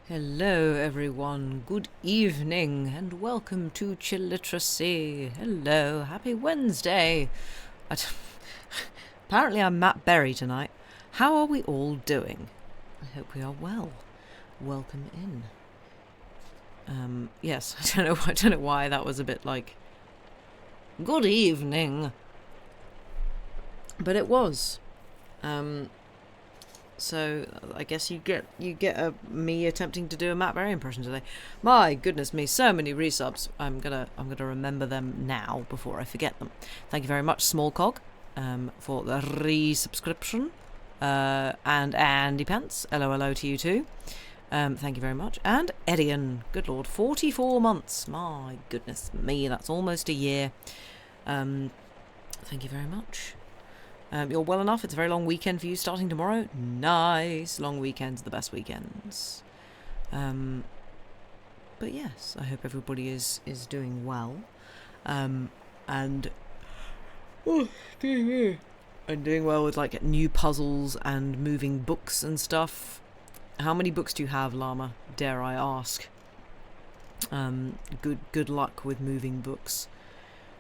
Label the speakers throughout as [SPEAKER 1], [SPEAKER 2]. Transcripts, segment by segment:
[SPEAKER 1] Hello everyone, good evening and welcome to Chilliteracy. Hello, happy Wednesday. Apparently I'm Matt Berry tonight. How are we all doing? I hope we are well. Welcome in. Yes, I don't know why that was a bit like good evening. But it was. So I guess you get me attempting to do a Matt Berry impression today. My goodness me, so many resubs. I'm gonna remember them now before I forget them. Thank you very much, Smallcog, for the resubscription. And Andy Pence, LOLO to you too. Thank you very much. And Edian, good lord, 44 months. My goodness me, that's almost a year. Thank you very much. You're well enough. It's a very long weekend for you starting tomorrow. Nice. Long weekends are the best weekends. But yes, I hope everybody is doing well. And doing well with like new puzzles and moving books and stuff. How many books do you have, Llama? Dare I ask? Good luck with moving books.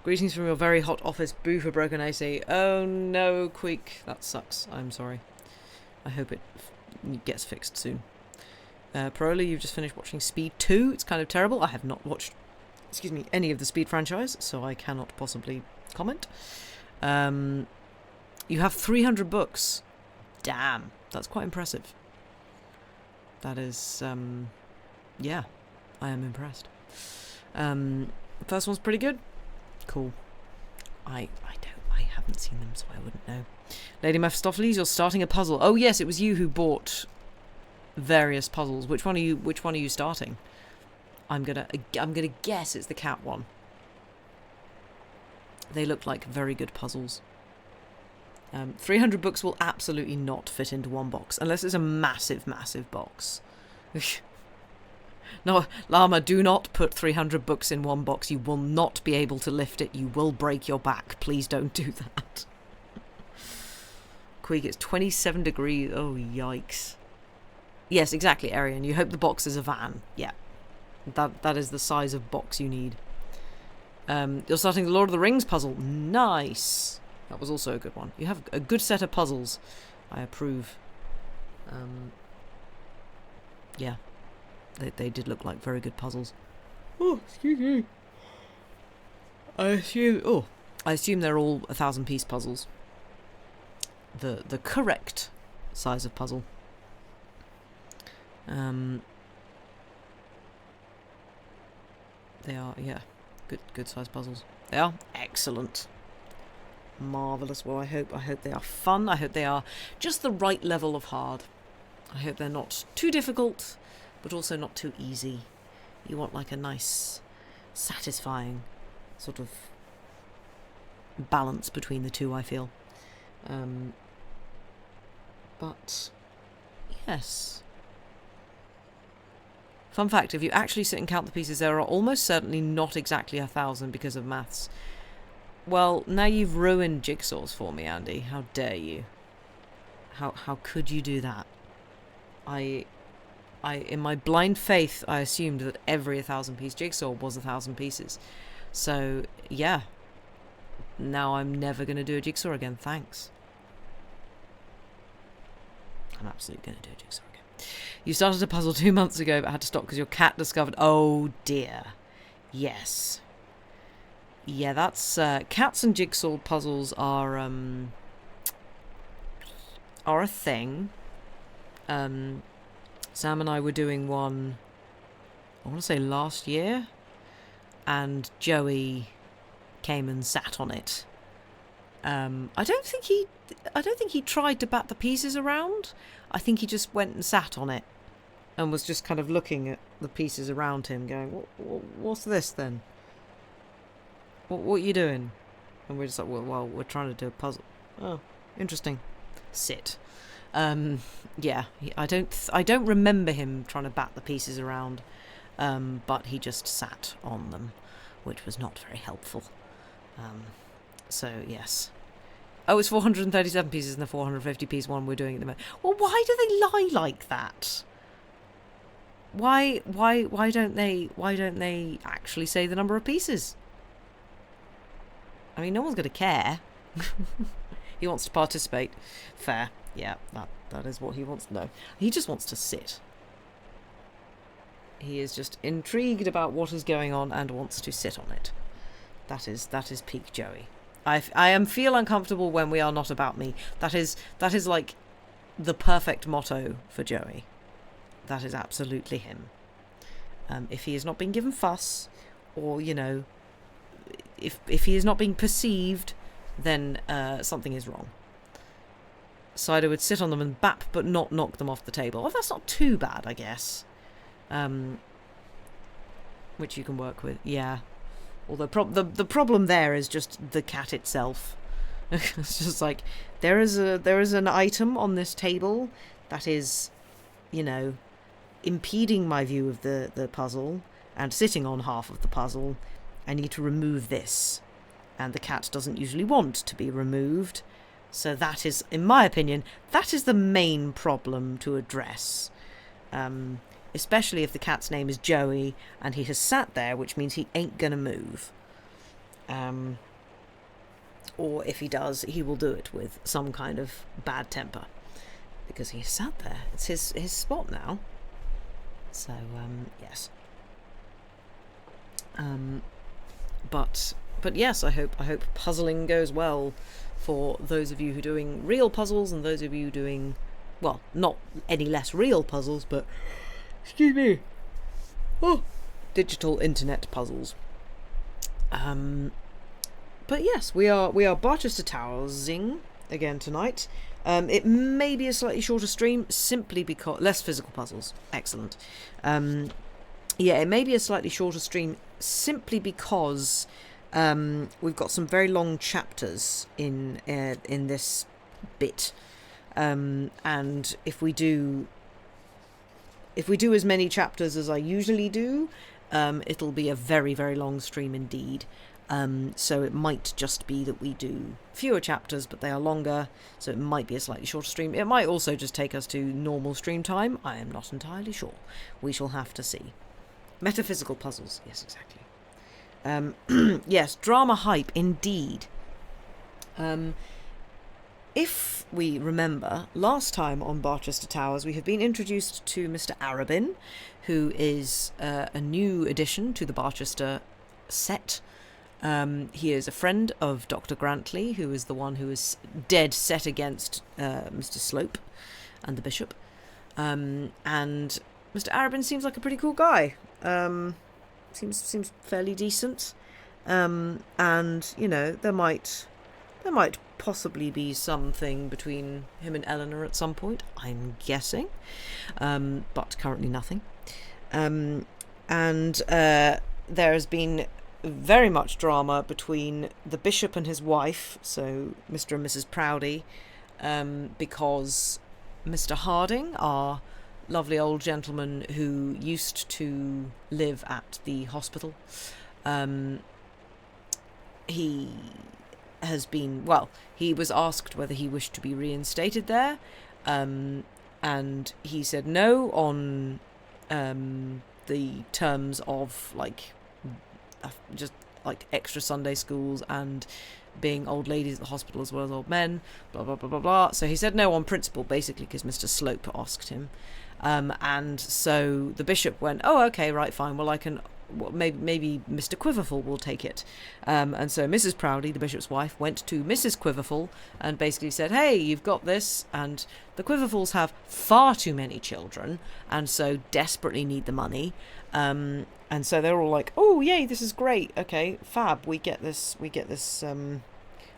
[SPEAKER 1] Greetings from your very hot office. Boo for broken AC. Oh no, Queek. That sucks. I'm sorry. I hope it gets fixed soon. Parola, you've just finished watching Speed 2. It's kind of terrible. I have not watched, any of the Speed franchise, so I cannot possibly comment. You have 300 books. Damn. That's quite impressive. That is, yeah. I am impressed. First one's pretty good. Cool. I haven't seen them, so I wouldn't know. Lady Mephistopheles, you're starting a puzzle. Oh yes, it was you who bought various puzzles. Which one are you starting? I'm gonna guess it's the cat one. They look like very good puzzles. 300 books will absolutely not fit into one box unless it's a massive box. No, Llama, do not put 300 books in one box. You will not be able to lift it. You will break your back. Please don't do that. Queeg, it's 27 degrees. Oh, yikes. Yes, exactly, Arian. You hope the box is a van. Yeah. That is the size of box you need. You're starting the Lord of the Rings puzzle. Nice. That was also a good one. You have a good set of puzzles. I approve. Yeah. They did look like very good puzzles. Oh, excuse me. I assume they're all 1,000-piece puzzles. The correct size of puzzle. They are, yeah, good size puzzles. They are excellent. Marvellous. Well, I hope they are fun. I hope they are just the right level of hard. I hope they're not too difficult, but also not too easy. You want like a nice, satisfying sort of balance between the two, I feel. But, yes. Fun fact, if you actually sit and count the pieces, there are almost certainly not exactly 1,000 because of maths. Well, now you've ruined jigsaws for me, Andy. How dare you? How could you do that? In my blind faith, I assumed that every 1,000-piece jigsaw was 1,000 pieces. So, yeah. Now I'm never going to do a jigsaw again, thanks. I'm absolutely going to do a jigsaw again. You started a puzzle 2 months ago, but had to stop because your cat discovered... Oh, dear. Yes. Yeah, that's... cats and jigsaw puzzles are a thing. Sam and I were doing one, I want to say last year, and Joey came and sat on it. I don't think he tried to bat the pieces around. I think he just went and sat on it, and was just kind of looking at the pieces around him, going, "What's this then? What are you doing?" And we're just like, "Well, we're trying to do a puzzle." Oh, interesting. Sit. Yeah, I don't remember him trying to bat the pieces around, but he just sat on them, which was not very helpful. So yes. Oh, it's 437 pieces in the 450 piece one we're doing at the moment. Well, why do they lie like that? Why don't they actually say the number of pieces? I mean, no one's going to care. He wants to participate. Fair. Yeah, that is what he wants to know. He just wants to sit. He is just intrigued about what is going on and wants to sit on it. That is peak Joey. I feel uncomfortable when we are not about me. That is like the perfect motto for Joey. That is absolutely him. If he is not being given fuss, or if he is not being perceived, then something is wrong. Cider would sit on them and bap, but not knock them off the table. Oh, that's not too bad, I guess. Which you can work with, yeah. Although the problem there is just the cat itself. It's just like there is an item on this table that is, impeding my view of the puzzle and sitting on half of the puzzle. I need to remove this, and the cat doesn't usually want to be removed. So that is, in my opinion, that is the main problem to address. Especially if the cat's name is Joey and he has sat there, which means he ain't gonna move. Or if he does, he will do it with some kind of bad temper, because he sat there. It's his spot now. So yes. But yes, I hope puzzling goes well for those of you who are doing real puzzles, and those of you doing, well, not any less real puzzles, but excuse me, digital internet puzzles. But yes, we are Barchester Towersing again tonight. It may be a slightly shorter stream, simply because less physical puzzles. Excellent. Yeah, it may be a slightly shorter stream simply because we've got some very long chapters in this bit, and if we do as many chapters as I usually do, it'll be a very, very long stream indeed. So it might just be that we do fewer chapters, but they are longer, so it might be a slightly shorter stream. It might also just take us to normal stream time. I am not entirely sure. We shall have to see. Metaphysical puzzles. Yes, exactly. Yes, drama hype indeed. If we remember, last time on Barchester Towers, we have been introduced to Mr. Arabin, who is a new addition to the Barchester set. He is a friend of Dr. Grantley, who is the one who is dead set against Mr. Slope and the Bishop. And Mr. Arabin seems like a pretty cool guy. Seems fairly decent. And there might possibly be something between him and Eleanor at some point, I'm guessing, but currently nothing. And there has been very much drama between the Bishop and his wife, so Mr. and Mrs. Proudie, because Mr. Harding, our lovely old gentleman who used to live at the hospital, he has been, he was asked whether he wished to be reinstated there, and he said no on the terms of just extra Sunday schools and being old ladies at the hospital as well as old men, blah blah blah blah blah. So he said no on principle, basically, because Mr. Slope asked him, and so the Bishop went, oh okay, right, fine, well I can, maybe Mr. Quiverful will take it, and so Mrs. Proudie, the Bishop's wife, went to Mrs. Quiverful and basically said, hey, you've got this, and the Quiverfuls have far too many children and so desperately need the money, and so they're all like, oh yay, this is great, okay, fab, we get this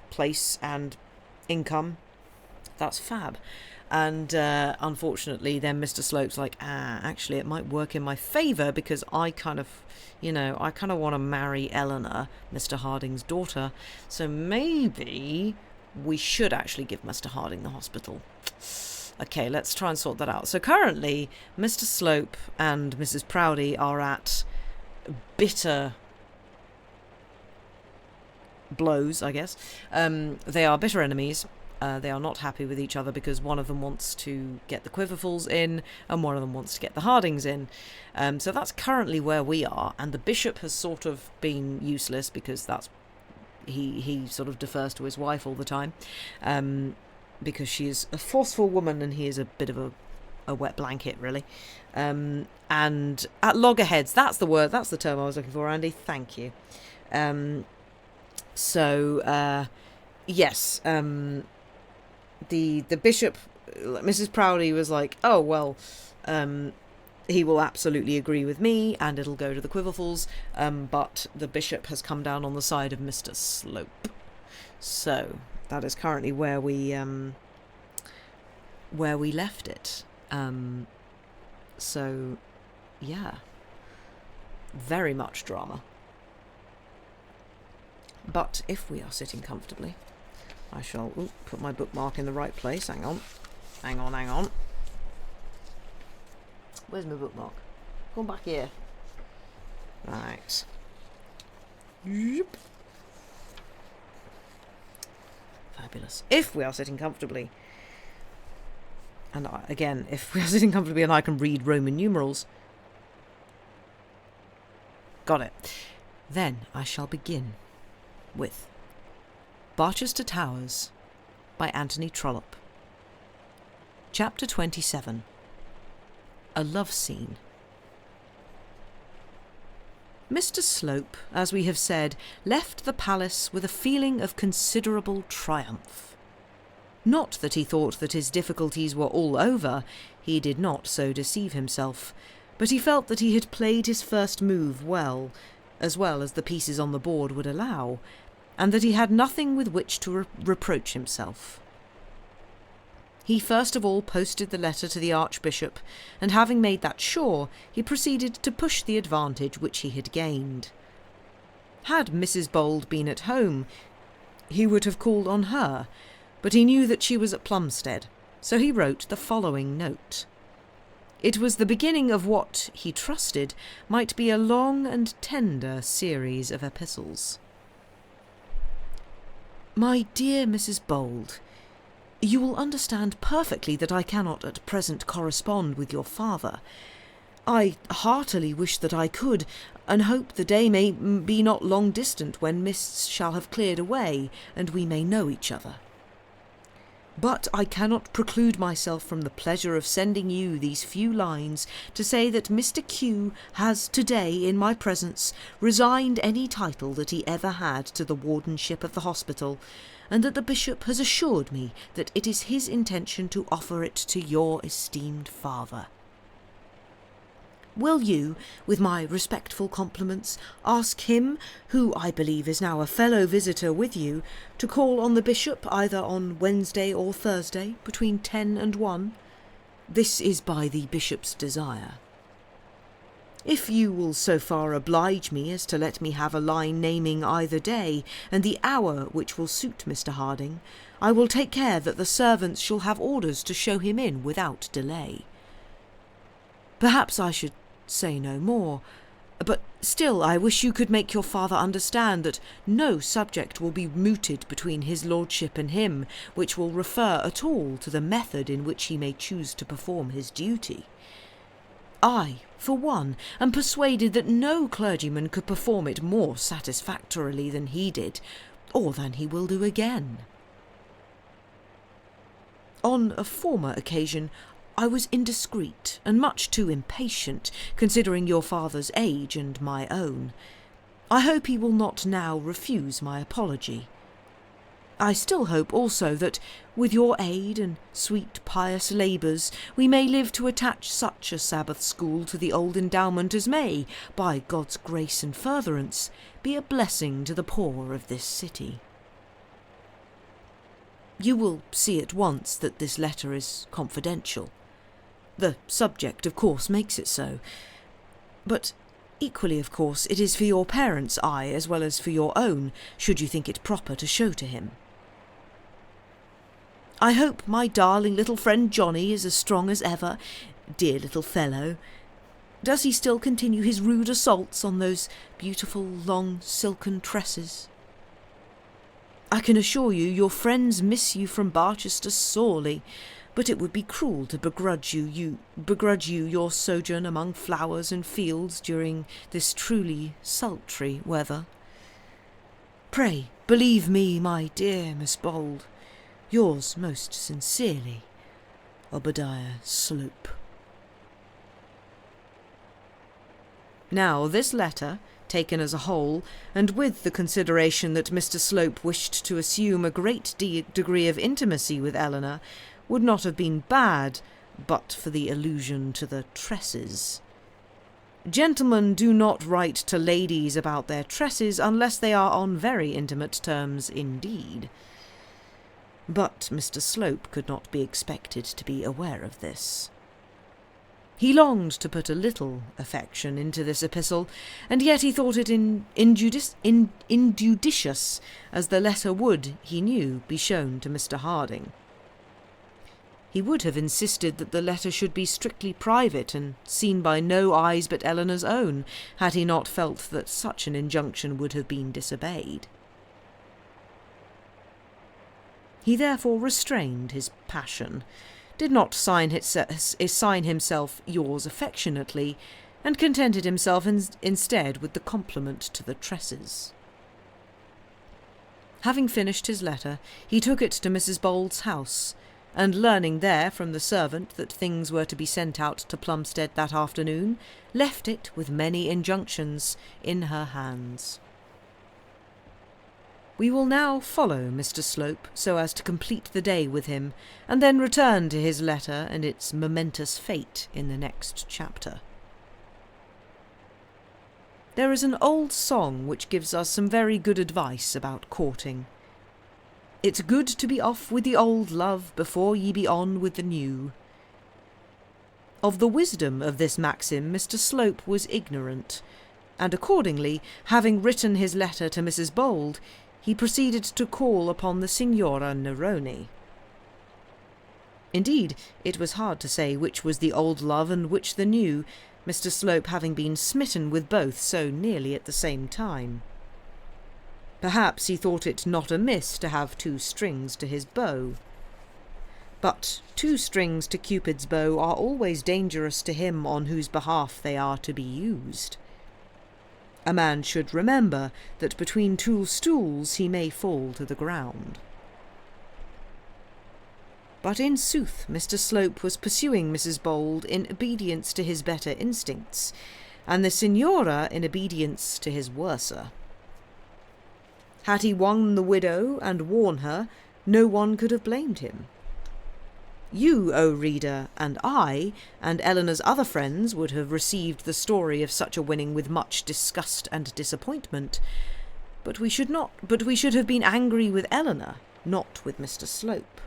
[SPEAKER 1] place and income, that's fab. And unfortunately then Mr. Slope's like, actually it might work in my favour, because I kind of want to marry Eleanor, Mr. Harding's daughter, so maybe we should actually give Mr. Harding the hospital. Okay, let's try and sort that out. So currently Mr. Slope and Mrs. Proudie are at bitter blows, I guess. They are bitter enemies. They are not happy with each other because one of them wants to get the Quiverfuls in and one of them wants to get the Hardings in. So that's currently where we are, and the bishop has sort of been useless because he sort of defers to his wife all the time, because she is a forceful woman and he is a bit of a wet blanket, really. And at loggerheads, that's the term I was looking for, Andy. Thank you. Yes, the bishop, Mrs. Proudie, was like, oh, well, he will absolutely agree with me and it'll go to the Quiverfuls, but the bishop has come down on the side of Mr. Slope. So that is currently where we left it. So, yeah, very much drama. But if we are sitting comfortably, I shall put my bookmark in the right place. Hang on. Where's my bookmark? Come back here. Right. Yep. Fabulous. If we are sitting comfortably, and again, if we are sitting comfortably and I can read Roman numerals, got it, then I shall begin with Barchester Towers by Anthony Trollope. Chapter 27. A Love Scene. Mr. Slope, as we have said, left the palace with a feeling of considerable triumph. Not that he thought that his difficulties were all over, he did not so deceive himself, but he felt that he had played his first move well as the pieces on the board would allow, and that he had nothing with which to reproach himself. He first of all posted the letter to the Archbishop, and having made that sure, he proceeded to push the advantage which he had gained. Had Mrs. Bold been at home, he would have called on her, but he knew that she was at Plumstead, so he wrote the following note. It was the beginning of what, he trusted, might be a long and tender series of epistles. My dear Mrs. Bold, you will understand perfectly that I cannot at present correspond with your father. I heartily wish that I could, and hope the day may be not long distant when mists shall have cleared away, and we may know each other. But I cannot preclude myself from the pleasure of sending you these few lines to say that Mr. Q has to-day, in my presence, resigned any title that he ever had to the wardenship of the hospital, and that the bishop has assured me that it is his intention to offer it to your esteemed father. Will you, with my respectful compliments, ask him, who I believe is now a fellow visitor with you, to call on the bishop either on Wednesday or Thursday between 10 and 1? This is by the bishop's desire. If you will so far oblige me as to let me have a line naming either day and the hour which will suit Mr. Harding, I will take care that the servants shall have orders to show him in without delay. Perhaps I should say no more, but still I wish you could make your father understand that no subject will be mooted between his lordship and him which will refer at all to the method in which he may choose to perform his duty. I, for one, am persuaded that no clergyman could perform it more satisfactorily than he did, or than he will do again. On a former occasion I was indiscreet and much too impatient, considering your father's age and my own. I hope he will not now refuse my apology. I still hope also that, with your aid and sweet pious labours, we may live to attach such a Sabbath school to the old endowment as may, by God's grace and furtherance, be a blessing to the poor of this city. You will see at once that this letter is confidential. The subject, of course, makes it so. But equally, of course, it is for your parents' eye as well as for your own, should you think it proper to show to him. I hope my darling little friend Johnny is as strong as ever. Dear little fellow. Does he still continue his rude assaults on those beautiful long silken tresses? I can assure you your friends miss you from Barchester sorely, but it would be cruel to begrudge you your sojourn among flowers and fields during this truly sultry weather. Pray believe me, my dear Miss Bold, yours most sincerely, Obadiah Slope. Now, this letter, taken as a whole, and with the consideration that Mr. Slope wished to assume a great degree of intimacy with Eleanor, would not have been bad, but for the allusion to the tresses. Gentlemen do not write to ladies about their tresses unless they are on very intimate terms indeed. But Mr. Slope could not be expected to be aware of this. He longed to put a little affection into this epistle, and yet he thought it injudicious, as the letter would, he knew, be shown to Mr. Harding. He would have insisted that the letter should be strictly private and seen by no eyes but Eleanor's own, had he not felt that such an injunction would have been disobeyed. He therefore restrained his passion, did not sign himself yours affectionately, and contented himself instead with the compliment to the tresses. Having finished his letter, he took it to Mrs. Bold's house, and learning there from the servant that things were to be sent out to Plumstead that afternoon, left it, with many injunctions, in her hands. We will now follow Mr. Slope so as to complete the day with him, and then return to his letter and its momentous fate in the next chapter. There is an old song which gives us some very good advice about courting. It's good to be off with the old love before ye be on with the new. Of the wisdom of this maxim Mr. Slope was ignorant, and accordingly, having written his letter to Mrs. Bold, he proceeded to call upon the Signora Neroni. Indeed, it was hard to say which was the old love and which the new, Mr. Slope having been smitten with both so nearly at the same time. Perhaps he thought it not amiss to have 2 strings to his bow. But 2 strings to Cupid's bow are always dangerous to him on whose behalf they are to be used. A man should remember that between 2 stools he may fall to the ground. But in sooth Mr. Slope was pursuing Mrs. Bold in obedience to his better instincts, and the Signora in obedience to his worser. Had he won the widow and worn her, no one could have blamed him. You, O reader, and I, and Eleanor's other friends would have received the story of such a winning with much disgust and disappointment, but we should have been angry with Eleanor, not with Mr. Slope.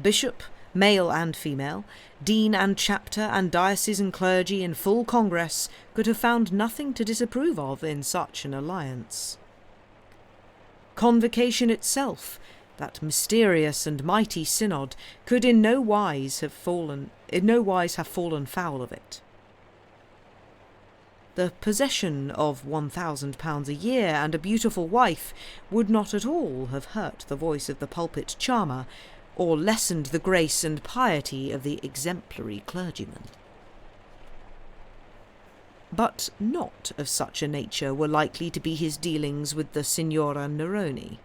[SPEAKER 1] Bishop, male and female, dean and chapter and diocesan clergy in full congress could have found nothing to disapprove of in such an alliance. Convocation itself, that mysterious and mighty synod, could in no wise have fallen foul of it. The possession of £1,000 a year and a beautiful wife would not at all have hurt the voice of the pulpit charmer, or lessened the grace and piety of the exemplary clergyman. But not of such a nature were likely to be his dealings with the Signora Neroni.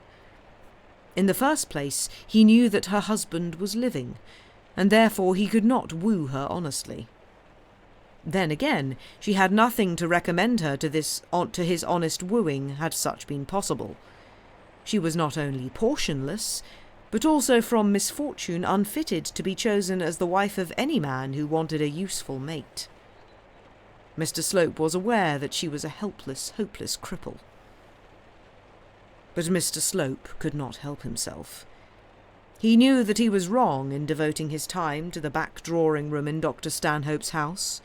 [SPEAKER 1] In the first place, he knew that her husband was living, and therefore he could not woo her honestly. Then again, she had nothing to recommend her to his honest wooing, had such been possible. She was not only portionless, but also from misfortune unfitted to be chosen as the wife of any man who wanted a useful mate. Mr. Slope was aware that she was a helpless, hopeless cripple. But Mr. Slope could not help himself. He knew that he was wrong in devoting his time to the back drawing-room in Dr. Stanhope's house.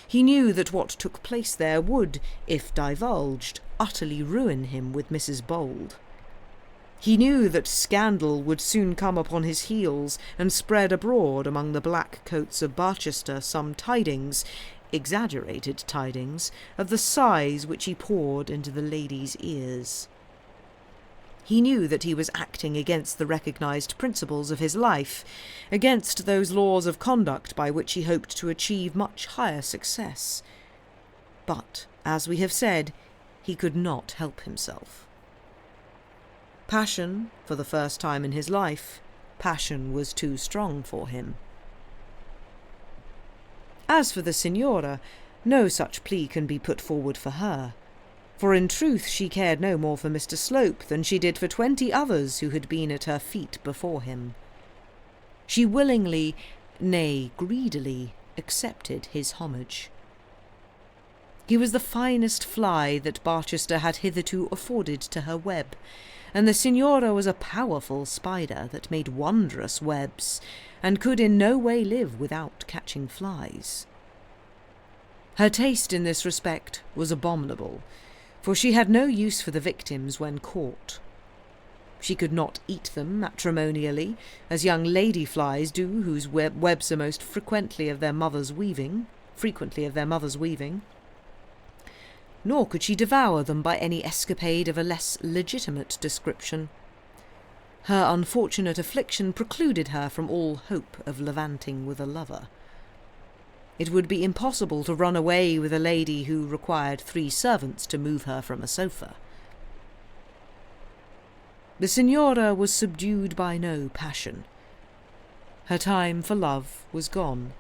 [SPEAKER 1] He knew that what took place there would, if divulged, utterly ruin him with Mrs. Bold. He knew that scandal would soon come upon his heels and spread abroad among the black coats of Barchester some tidings, exaggerated tidings, of the sighs which he poured into the lady's ears. He knew that he was acting against the recognised principles of his life, against those laws of conduct by which he hoped to achieve much higher success. But, as we have said, he could not help himself. Passion, for the first time in his life, passion was too strong for him. As for the Signora, no such plea can be put forward for her, for in truth she cared no more for Mr. Slope than she did for 20 others who had been at her feet before him. She willingly, nay, greedily, accepted his homage. He was the finest fly that Barchester had hitherto afforded to her web, and the Signora was a powerful spider that made wondrous webs, and could in no way live without catching flies. Her taste in this respect was abominable, for she had no use for the victims when caught. She could not eat them matrimonially, as young lady flies do whose webs are most frequently of their mother's weaving, nor could she devour them by any escapade of a less legitimate description. Her unfortunate affliction precluded her from all hope of levanting with a lover. It would be impossible to run away with a lady who required 3 servants to move her from a sofa. The Signora was subdued by no passion. Her time for love was gone.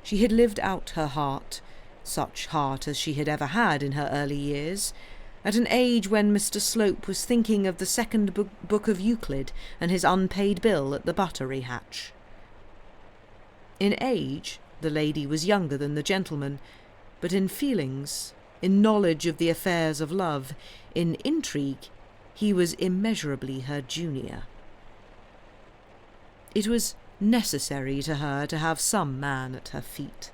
[SPEAKER 1] She had lived out her heart, such heart as she had ever had in her early years, at an age when Mr. Slope was thinking of the second book of Euclid and his unpaid bill at the buttery hatch. In age, the lady was younger than the gentleman, but in feelings, in knowledge of the affairs of love, in intrigue, he was immeasurably her junior. It was necessary to her to have some man at her feet.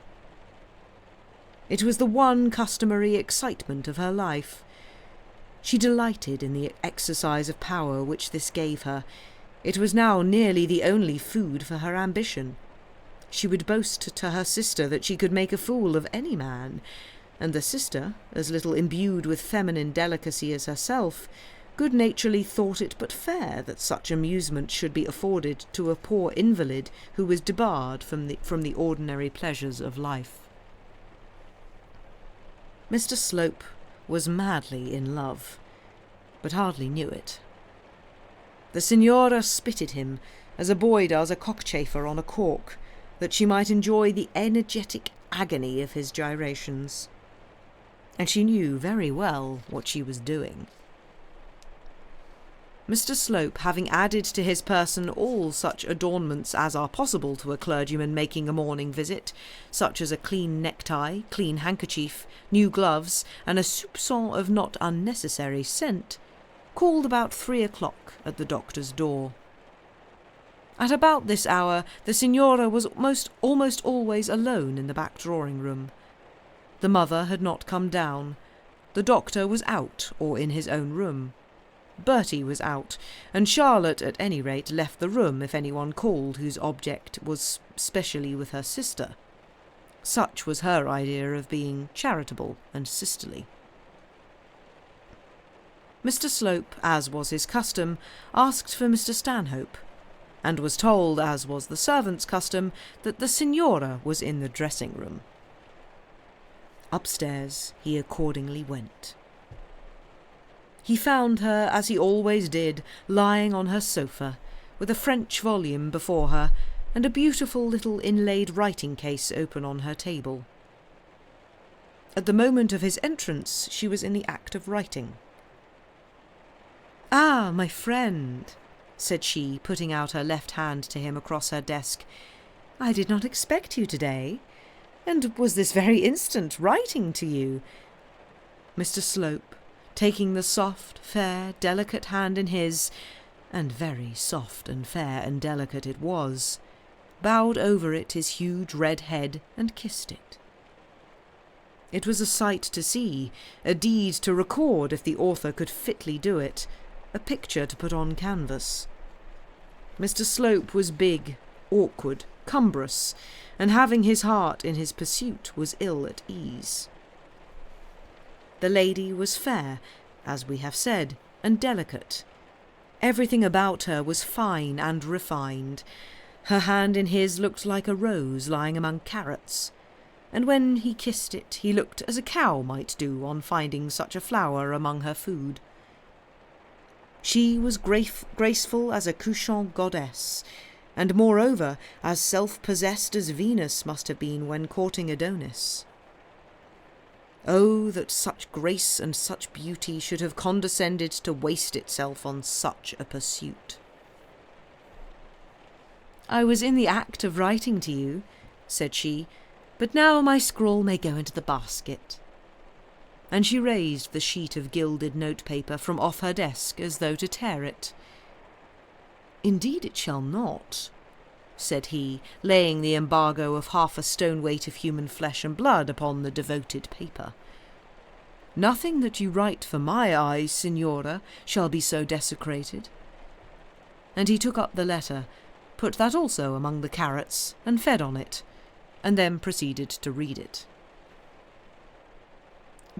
[SPEAKER 1] It was the one customary excitement of her life. She delighted in the exercise of power which this gave her. It was now nearly the only food for her ambition. She would boast to her sister that she could make a fool of any man, and the sister, as little imbued with feminine delicacy as herself, good-naturedly thought it but fair that such amusement should be afforded to a poor invalid who was debarred from the ordinary pleasures of life. Mr. Slope was madly in love, but hardly knew it. The Signora spitted him, as a boy does a cockchafer on a cork, that she might enjoy the energetic agony of his gyrations. And she knew very well what she was doing. Mr. Slope, having added to his person all such adornments as are possible to a clergyman making a morning visit, such as a clean necktie, clean handkerchief, new gloves, and a soupçon of not unnecessary scent, called about 3 o'clock at the doctor's door. At about this hour the Signora was almost always alone in the back drawing-room. The mother had not come down. The doctor was out or in his own room. Bertie was out, and Charlotte at any rate left the room if anyone called whose object was specially with her sister. Such was her idea of being charitable and sisterly. Mr. Slope, as was his custom, asked for Mr. Stanhope, and was told, as was the servants' custom, that the Signora was in the dressing-room. Upstairs he accordingly went. He found her, as he always did, lying on her sofa, with a French volume before her, and a beautiful little inlaid writing-case open on her table. At the moment of his entrance she was in the act of writing. "Ah, my friend," said she, putting out her left hand to him across her desk, "I did not expect you today, and was this very instant writing to you." Mr. Slope, taking the soft, fair, delicate hand in his, and very soft and fair and delicate it was, bowed over it his huge red head and kissed it. It was a sight to see, a deed to record if the author could fitly do it, a picture to put on canvas. Mr. Slope was big, awkward, cumbrous, and having his heart in his pursuit was ill at ease. The lady was fair, as we have said, and delicate, Everything about her was fine and refined. Her hand in his looked like a rose lying among carrots, and when he kissed it he looked as a cow might do on finding such a flower among her food. She was graceful as a couchant goddess, and moreover as self-possessed as Venus must have been when courting Adonis. Oh, that such grace and such beauty should have condescended to waste itself on such a pursuit. "I was in the act of writing to you," said she, "but now my scrawl may go into the basket." And she raised the sheet of gilded notepaper from off her desk as though to tear it. "Indeed it shall not," said he, laying the embargo of half a stone weight of human flesh and blood upon the devoted paper. "Nothing that you write for my eyes, Signora, shall be so desecrated." And he took up the letter, put that also among the carrots, and fed on it, and then proceeded to read it.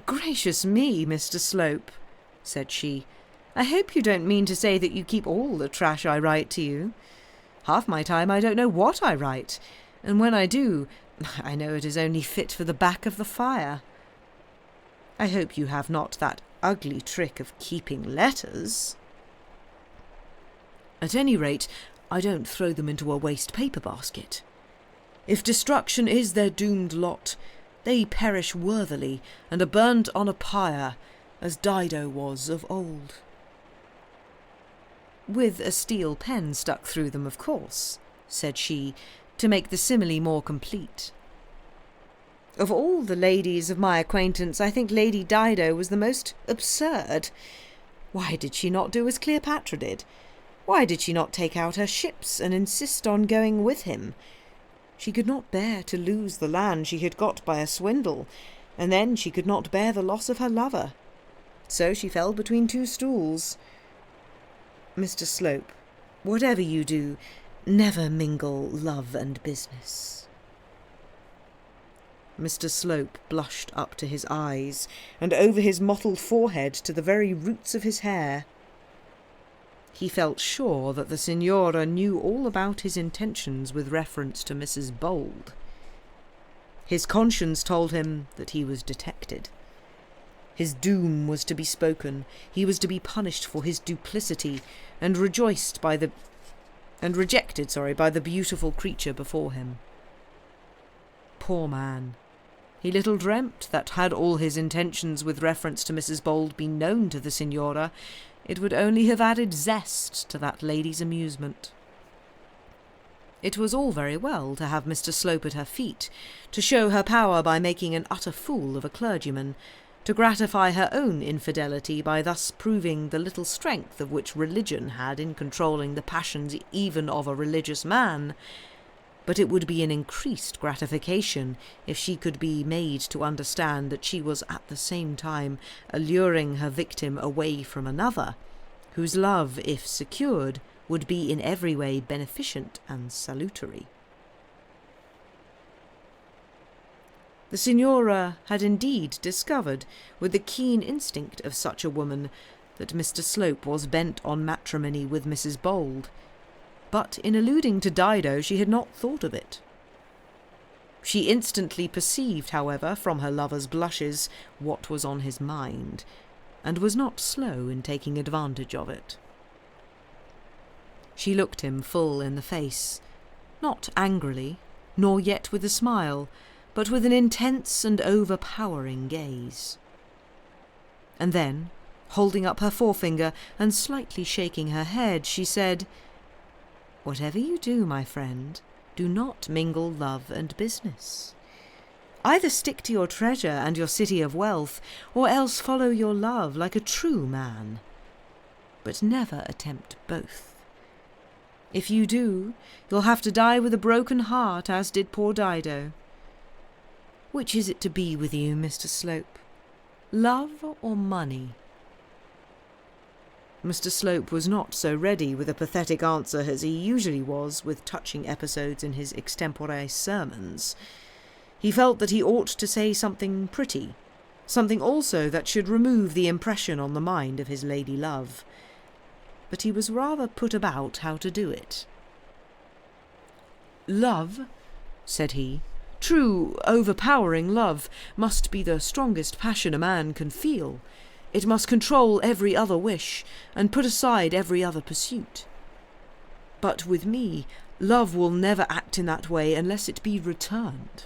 [SPEAKER 1] "Gracious me, Mr. Slope," said she, "I hope you don't mean to say that you keep all the trash I write to you. Half my time I don't know what I write, and when I do, I know it is only fit for the back of the fire. I hope you have not that ugly trick of keeping letters." "At any rate, I don't throw them into a waste paper basket. If destruction is their doomed lot, they perish worthily and are burnt on a pyre, as Dido was of old." "With a steel pen stuck through them, of course," said she, to make the simile more complete. "Of all the ladies of my acquaintance, I think Lady Dido was the most absurd. Why did she not do as Cleopatra did? Why did she not take out her ships and insist on going with him? She could not bear to lose the land she had got by a swindle, and then she could not bear the loss of her lover. So she fell between two stools. Mr. Slope, whatever you do, never mingle love and business." Mr. Slope blushed up to his eyes, and over his mottled forehead to the very roots of his hair. He felt sure that the Signora knew all about his intentions with reference to Mrs. Bold. His conscience told him that he was detected. His doom was to be spoken. He was to be punished for his duplicity, and rejected by the beautiful creature before him. Poor man! He little dreamt that had all his intentions with reference to Mrs. Bold been known to the Signora, it would only have added zest to that lady's amusement. It was all very well to have Mr. Slope at her feet, to show her power by making an utter fool of a clergyman, to gratify her own infidelity by thus proving the little strength of which religion had in controlling the passions even of a religious man. But it would be an increased gratification if she could be made to understand that she was at the same time alluring her victim away from another, whose love, if secured, would be in every way beneficent and salutary. The Signora had indeed discovered, with the keen instinct of such a woman, that Mr. Slope was bent on matrimony with Mrs. Bold, but in alluding to Dido she had not thought of it. She instantly perceived, however, from her lover's blushes, what was on his mind, and was not slow in taking advantage of it. She looked him full in the face, not angrily, nor yet with a smile, but with an intense and overpowering gaze. And then, holding up her forefinger and slightly shaking her head, she said, "Whatever you do, my friend, do not mingle love and business. Either stick to your treasure and your city of wealth, or else follow your love like a true man. But never attempt both. If you do, you'll have to die with a broken heart, as did poor Dido. Which is it to be with you, Mr. Slope? Love or money?" Mr. Slope was not so ready with a pathetic answer as he usually was with touching episodes in his extempore sermons. He felt that he ought to say something pretty, something also that should remove the impression on the mind of his lady love. but he was rather put about how to do it. "Love," said he, "true, overpowering love, must be the strongest passion a man can feel. It must control every other wish, and put aside every other pursuit. But with me, love will never act in that way unless it be returned."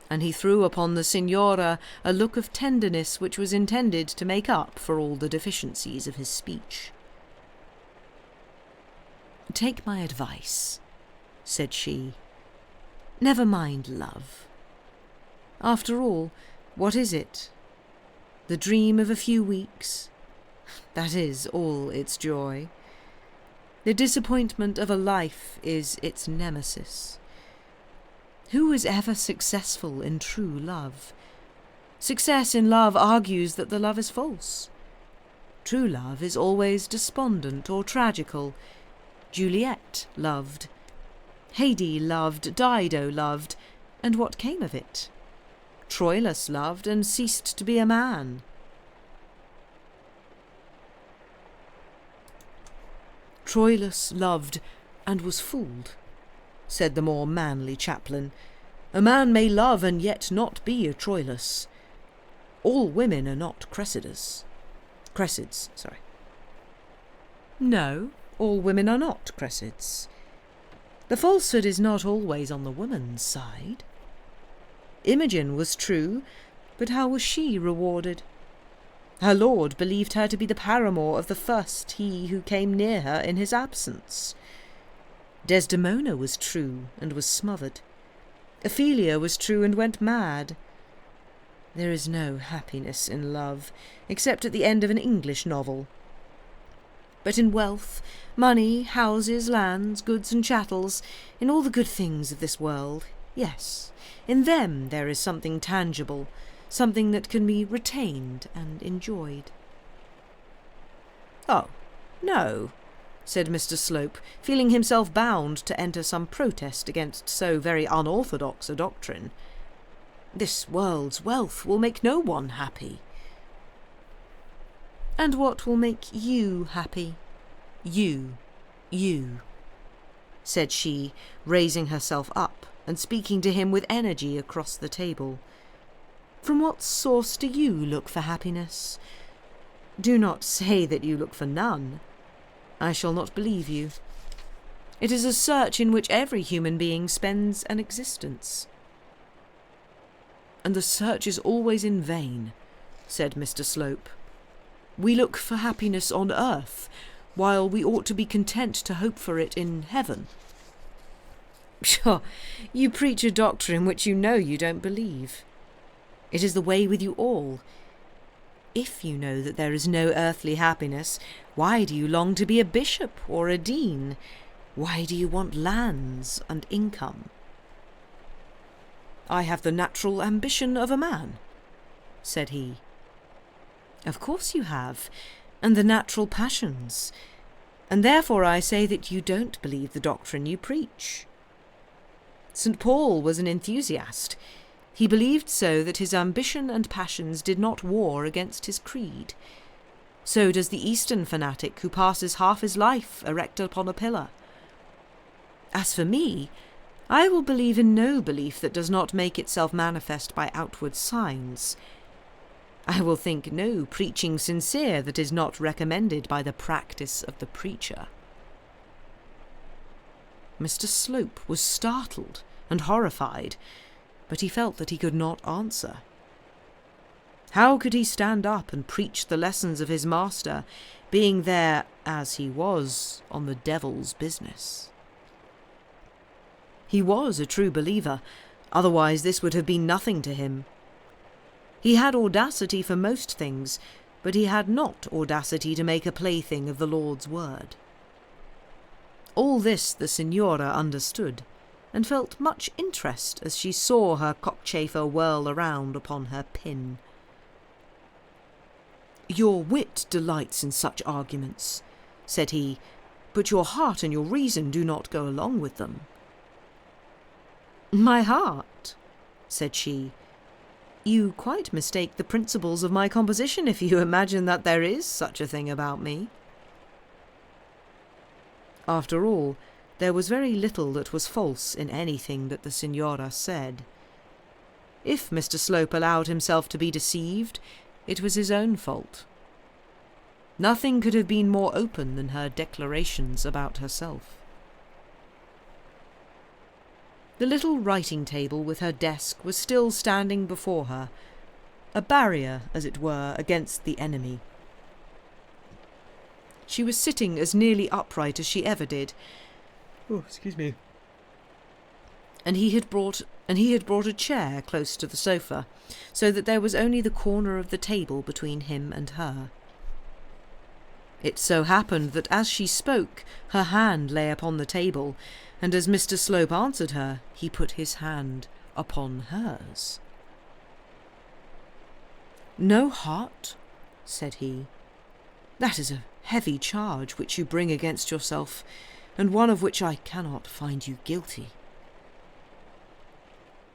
[SPEAKER 1] And he threw upon the signora a look of tenderness which was intended to make up for all the deficiencies of his speech. "Take my advice," said she. "Never mind love. After all, what is it? The dream of a few weeks? That is all its joy. The disappointment of a life is its nemesis. Who is ever successful in true love? Success in love argues that the love is false. True love is always despondent or tragical. Juliet loved. Haidee loved, Dido loved, and what came of it? Troilus loved and ceased to be a man. "Troilus loved and was fooled," said the more manly chaplain. "A man may love and yet not be a Troilus. All women are not Cressids. No, all women are not Cressids. The falsehood is not always on the woman's side. Imogen was true, but how was she rewarded? Her lord believed her to be the paramour of the first he who came near her in his absence. Desdemona was true and was smothered. Ophelia was true and went mad. There is no happiness in love, except at the end of an English novel. But in wealth, money, houses, lands, goods and chattels, in all the good things of this world, yes, in them there is something tangible, something that can be retained and enjoyed." "Oh, no," said Mr. Slope, feeling himself bound to enter some protest against so very unorthodox a doctrine. "This world's wealth will make no one happy." "And what will make you happy? You, said she, raising herself up and speaking to him with energy across the table. "From what source do you look for happiness? Do not say that you look for none. I shall not believe you. It is a search in which every human being spends an existence." "And the search is always in vain," said Mr. Slope. "We look for happiness on earth, while we ought to be content to hope for it in heaven." "Sure, you preach a doctrine which you know you don't believe. It is the way with you all. If you know that there is no earthly happiness, why do you long to be a bishop or a dean? Why do you want lands and income?" "I have the natural ambition of a man," said he. "Of course you have, and the natural passions, and therefore I say that you don't believe the doctrine you preach. St. Paul was an enthusiast. He believed so that his ambition and passions did not war against his creed. So does the Eastern fanatic who passes half his life erect upon a pillar. As for me, I will believe in no belief that does not make itself manifest by outward signs. I will think no preaching sincere that is not recommended by the practice of the preacher." Mr. Slope was startled and horrified, but he felt that he could not answer. How could he stand up and preach the lessons of his master, being there, as he was, on the devil's business? He was a true believer, otherwise this would have been nothing to him. He had audacity for most things, but he had not audacity to make a plaything of the Lord's word. All this the signora understood, and felt much interest as she saw her cockchafer whirl around upon her pin. "Your wit delights in such arguments," said he, "but your heart and your reason do not go along with them." "My heart?" said she. "You quite mistake the principles of my composition if you imagine that there is such a thing about me." After all, there was very little that was false in anything that the Signora said. If Mr. Slope allowed himself to be deceived, it was his own fault. Nothing could have been more open than her declarations about herself. The little writing table with her desk was still standing before her, a barrier, as it were, against the enemy. She was sitting as nearly upright as she ever did. Oh, excuse me. And he had brought a chair close to the sofa, so that there was only the corner of the table between him and her. It so happened that as she spoke, her hand lay upon the table, and as Mr. Slope answered her, he put his hand upon hers. "No heart?" said he. "That is a heavy charge which you bring against yourself, and one of which I cannot find you guilty."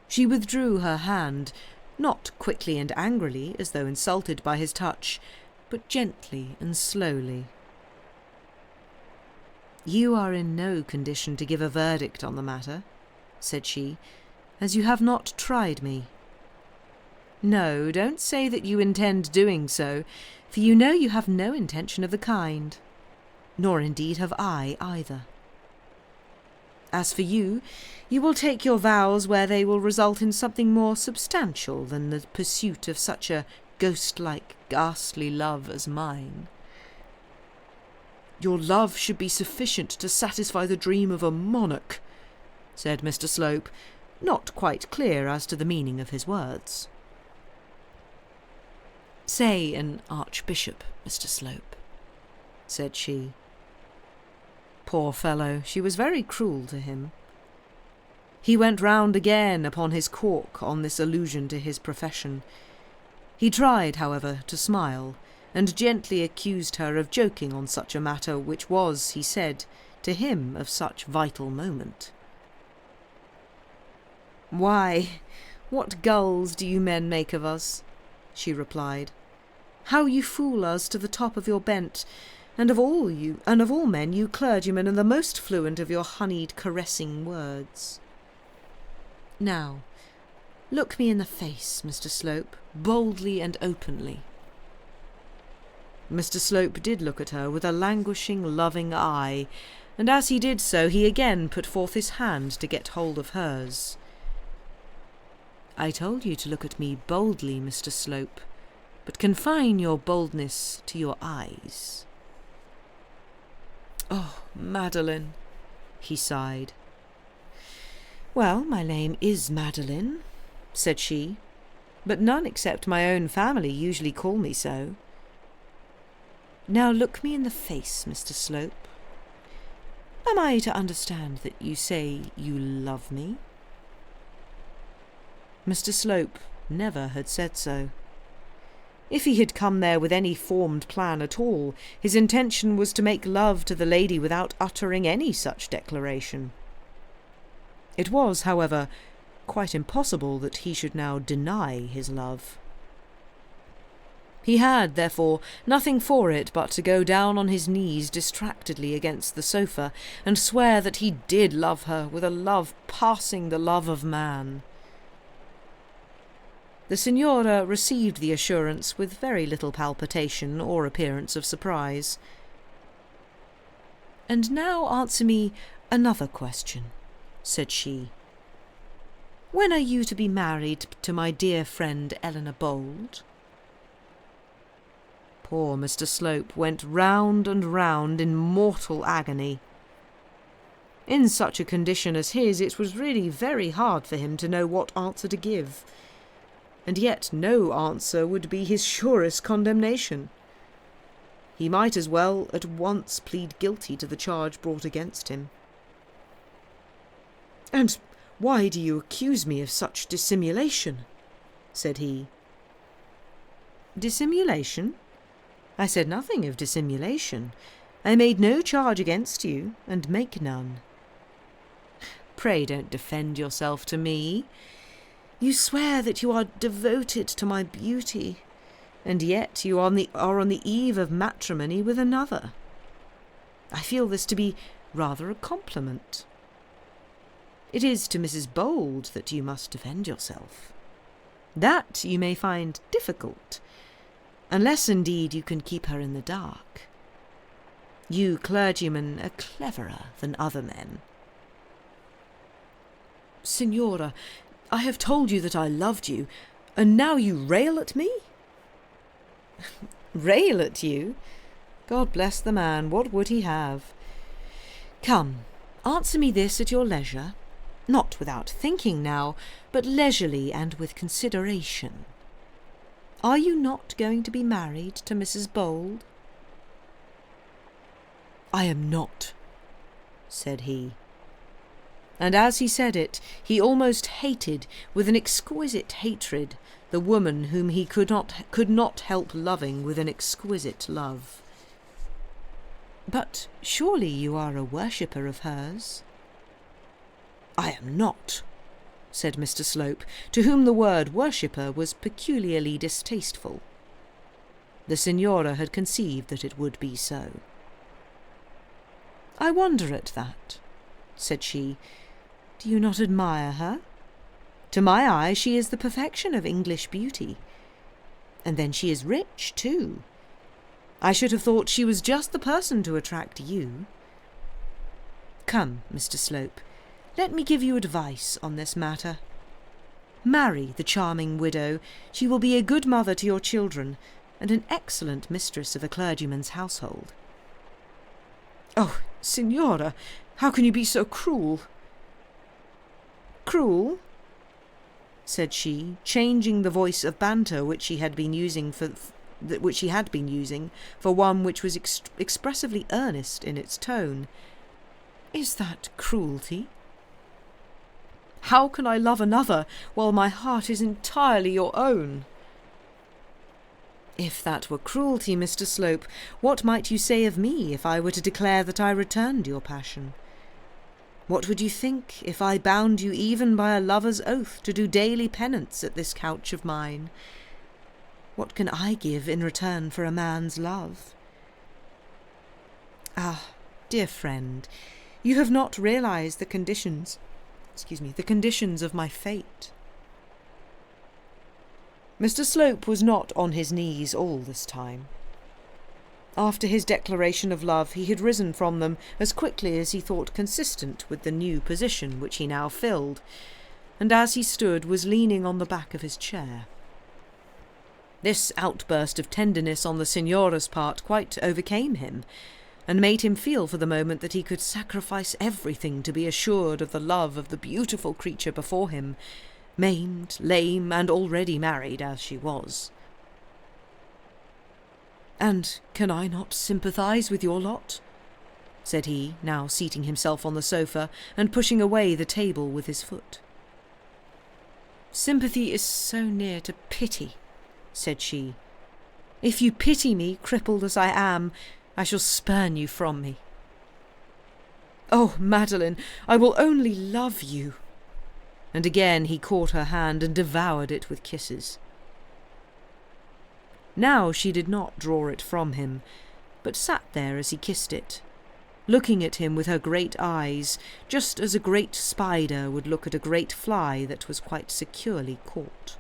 [SPEAKER 1] She withdrew her hand, not quickly and angrily, as though insulted by his touch, but gently and slowly. "You are in no condition to give a verdict on the matter," said she, "as you have not tried me. No, don't say that you intend doing so, for you know you have no intention of the kind, nor indeed have I either. As for you, you will take your vows where they will result in something more substantial than the pursuit of such a ghost-like, ghastly love as mine." "Your love should be sufficient to satisfy the dream of a monarch," said Mr. Slope, not quite clear as to the meaning of his words. "Say an archbishop, Mr. Slope," said she. Poor fellow, she was very cruel to him. He went round again upon his cork on this allusion to his profession. He tried, however, to smile, and gently accused her of joking on such a matter which was, he said, to him of such vital moment. "Why, what gulls do you men make of us?" she replied. "How you fool us to the top of your bent, and of all men you clergymen are the most fluent of your honeyed caressing words. Now, look me in the face, Mr. Slope, boldly and openly." Mr. Slope did look at her with a languishing, loving eye, and as he did so he again put forth his hand to get hold of hers. "I told you to look at me boldly, Mr. Slope, but confine your boldness to your eyes." "Oh, Madeline," he sighed. "Well, my name is Madeline," said she, "but none except my own family usually call me so. Now look me in the face, Mr. Slope. Am I to understand that you say you love me?" Mr. Slope never had said so. If he had come there with any formed plan at all, his intention was to make love to the lady without uttering any such declaration. It was, however, quite impossible that he should now deny his love. He had, therefore, nothing for it but to go down on his knees distractedly against the sofa, and swear that he did love her with a love passing the love of man. The Signora received the assurance with very little palpitation or appearance of surprise. "And now answer me another question," said she. "When are you to be married to my dear friend Eleanor Bold?" Poor Mr. Slope went round and round in mortal agony. In such a condition as his, it was really very hard for him to know what answer to give. And yet no answer would be his surest condemnation. He might as well at once plead guilty to the charge brought against him. "And why do you accuse me of such dissimulation?" said he. "Dissimulation? I said nothing of dissimulation. I made no charge against you, and make none. Pray don't defend yourself to me. You swear that you are devoted to my beauty, and yet you are on the eve of matrimony with another. I feel this to be rather a compliment. It is to Mrs. Bold that you must defend yourself. That you may find difficult, unless indeed you can keep her in the dark. You clergymen are cleverer than other men. Signora, I have told you that I loved you, and now you rail at me? Rail at you? God bless the man, what would he have? Come, answer me this at your leisure, not without thinking now, but leisurely and with consideration. Are you not going to be married to Mrs. Bold? I am not, said he. And as he said it, he almost hated, with an exquisite hatred, the woman whom he could not help loving with an exquisite love. But surely you are a worshipper of hers? I am not, said Mr. Slope, to whom the word worshipper was peculiarly distasteful. The Signora had conceived that it would be so. I wonder at that, said she. Do you not admire her? To my eye she is the perfection of English beauty. And then she is rich, too. I should have thought she was just the person to attract you. Come, Mr. Slope, let me give you advice on this matter. Marry the charming widow. She will be a good mother to your children, and an excellent mistress of a clergyman's household. Oh, Signora, how can you be so cruel? Cruel? Said she, changing the voice of banter which she had been using for one which was expressively earnest in its tone. Is that cruelty? How can I love another while my heart is entirely your own? If that were cruelty, Mr. Slope, what might you say of me if I were to declare that I returned your passion? What would you think if I bound you even by a lover's oath to do daily penance at this couch of mine? What can I give in return for a man's love? Ah, dear friend, you have not realized the conditions of my fate. Mr. Slope was not on his knees all this time. After his declaration of love he had risen from them as quickly as he thought consistent with the new position which he now filled, and as he stood was leaning on the back of his chair. This outburst of tenderness on the Signora's part quite overcame him, and made him feel for the moment that he could sacrifice everything to be assured of the love of the beautiful creature before him, maimed, lame, and already married as she was. And can I not sympathise with your lot? Said he, now seating himself on the sofa and pushing away the table with his foot. Sympathy is so near to pity, said she. If you pity me, crippled as I am, I shall spurn you from me. Oh, Madeline, I will only love you. And again he caught her hand and devoured it with kisses. Now she did not draw it from him, but sat there as he kissed it, looking at him with her great eyes, just as a great spider would look at a great fly that was quite securely caught.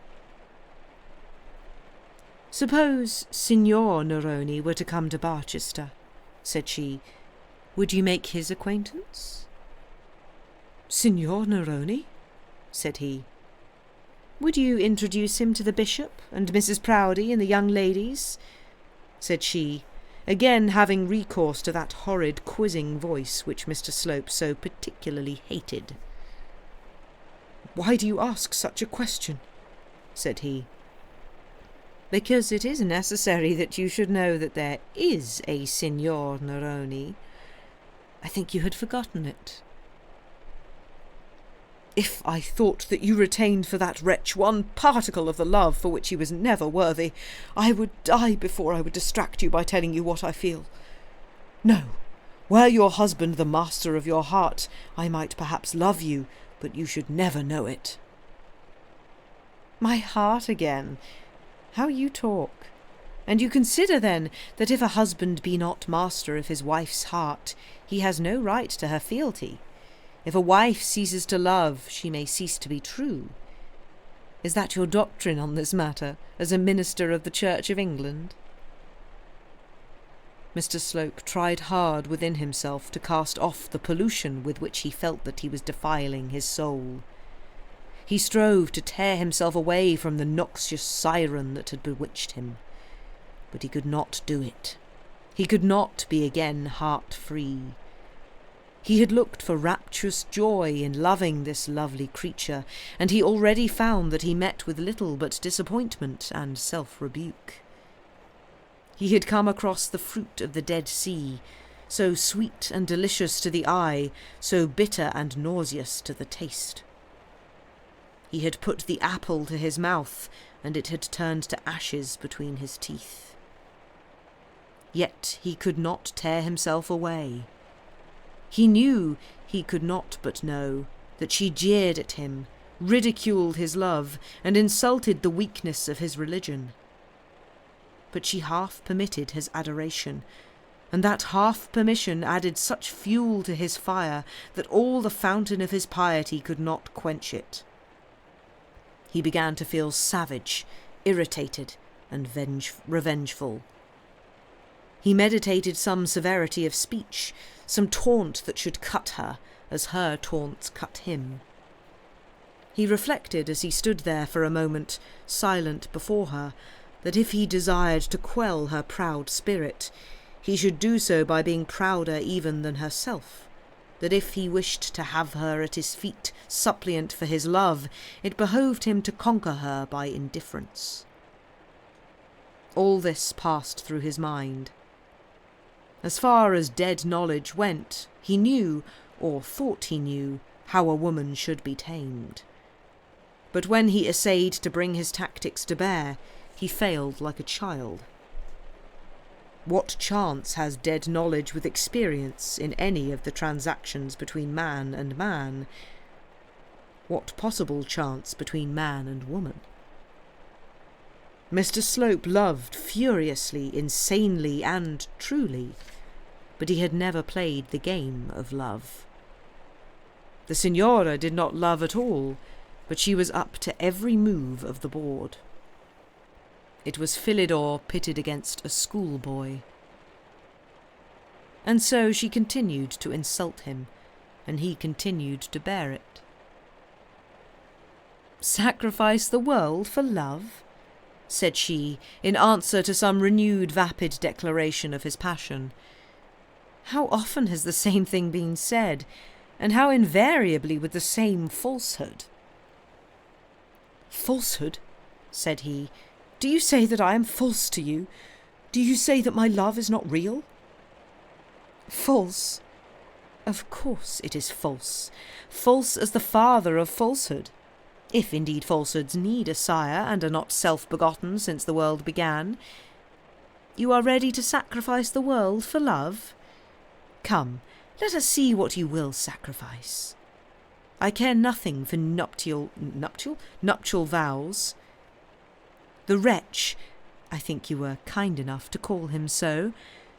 [SPEAKER 1] Suppose Signor Neroni were to come to Barchester, said she, would you make his acquaintance? Signor Neroni? Said he. Would you introduce him to the bishop and Mrs. Proudie and the young ladies? Said she, again having recourse to that horrid quizzing voice which Mr. Slope so particularly hated. Why do you ask such a question? Said he. Because it is necessary that you should know that there is a Signor Neroni. I think you had forgotten it. If I thought that you retained for that wretch one particle of the love for which he was never worthy, I would die before I would distract you by telling you what I feel. No, were your husband the master of your heart, I might perhaps love you, but you should never know it. My heart again. How you talk. And you consider, then, that if a husband be not master of his wife's heart, he has no right to her fealty. If a wife ceases to love, she may cease to be true. Is that your doctrine on this matter, as a minister of the Church of England?" Mr. Slope tried hard within himself to cast off the pollution with which he felt that he was defiling his soul. He strove to tear himself away from the noxious siren that had bewitched him. But he could not do it. He could not be again heart-free. He had looked for rapturous joy in loving this lovely creature, and he already found that he met with little but disappointment and self-rebuke. He had come across the fruit of the Dead Sea, so sweet and delicious to the eye, so bitter and nauseous to the taste. He had put the apple to his mouth, and it had turned to ashes between his teeth. Yet he could not tear himself away. He knew, he could not but know, that she jeered at him, ridiculed his love, and insulted the weakness of his religion. But she half permitted his adoration, and that half permission added such fuel to his fire that all the fountain of his piety could not quench it. He began to feel savage, irritated, and revengeful. He meditated some severity of speech, some taunt that should cut her, as her taunts cut him. He reflected as he stood there for a moment, silent before her, that if he desired to quell her proud spirit, he should do so by being prouder even than herself, that if he wished to have her at his feet, suppliant for his love, it behoved him to conquer her by indifference. All this passed through his mind. As far as dead knowledge went, he knew, or thought he knew, how a woman should be tamed. But when he essayed to bring his tactics to bear, he failed like a child. What chance has dead knowledge with experience in any of the transactions between man and man? What possible chance between man and woman? Mr. Slope loved furiously, insanely, and truly, but he had never played the game of love. The Signora did not love at all, but she was up to every move of the board. It was Philidor pitted against a schoolboy. And so she continued to insult him, and he continued to bear it. "Sacrifice the world for love?" said she, in answer to some renewed vapid declaration of his passion. How often has the same thing been said, and how invariably with the same falsehood? "Falsehood?" said he. "Do you say that I am false to you? Do you say that my love is not real?" "False? Of course it is false. False as the father of falsehood. If indeed falsehoods need a sire and are not self-begotten since the world began. You are ready to sacrifice the world for love? Come, let us see what you will sacrifice. I care nothing for nuptial vows. The wretch, I think you were kind enough to call him so,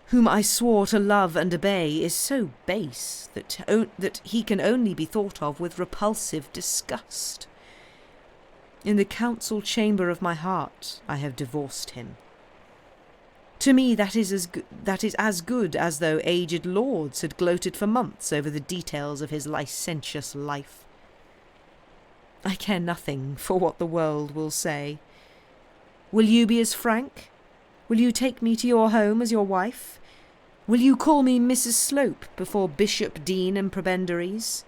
[SPEAKER 1] whom I swore to love and obey, is so base that he can only be thought of with repulsive disgust. In the council chamber of my heart I have divorced him. To me that is as good as though aged lords had gloated for months over the details of his licentious life. I care nothing for what the world will say. Will you be as frank? Will you take me to your home as your wife? Will you call me Mrs. Slope before bishop, dean, and prebendaries?"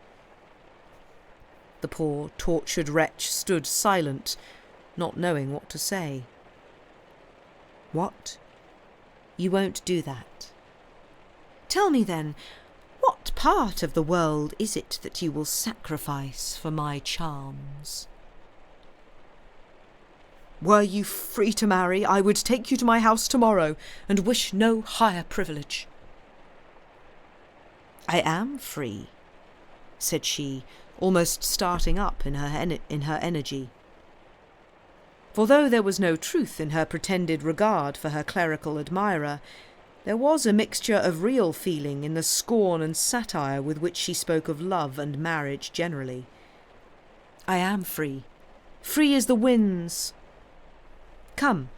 [SPEAKER 1] The poor, tortured wretch stood silent, not knowing what to say. "What? You won't do that? Tell me then, what part of the world is it that you will sacrifice for my charms?" "Were you free to marry, I would take you to my house tomorrow, and wish no higher privilege." "I am free," said she, almost starting up in her energy. For though there was no truth in her pretended regard for her clerical admirer, there was a mixture of real feeling in the scorn and satire with which she spoke of love and marriage generally. "I am free, free as the winds. Come,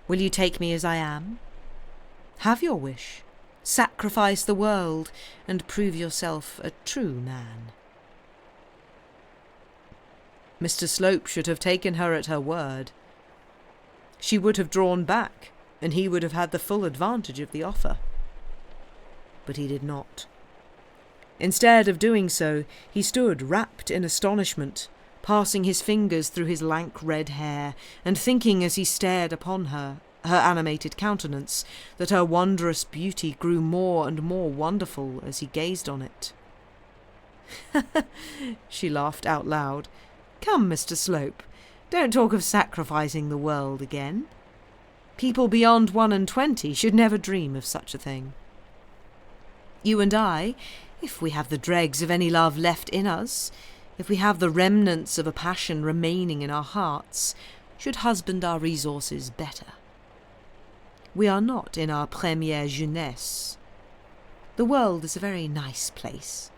[SPEAKER 1] will you take me as I am? Have your wish, sacrifice the world, and prove yourself a true man." Mr. Slope should have taken her at her word. She would have drawn back, and he would have had the full advantage of the offer. But he did not. Instead of doing so, he stood wrapped in astonishment, passing his fingers through his lank red hair, and thinking as he stared upon her animated countenance, that her wondrous beauty grew more and more wonderful as he gazed on it. She laughed out loud. "Come, Mr. Slope, don't talk of sacrificing the world again. People beyond 21 should never dream of such a thing. You and I, if we have the dregs of any love left in us, if we have the remnants of a passion remaining in our hearts, should husband our resources better. We are not in our première jeunesse. The world is a very nice place.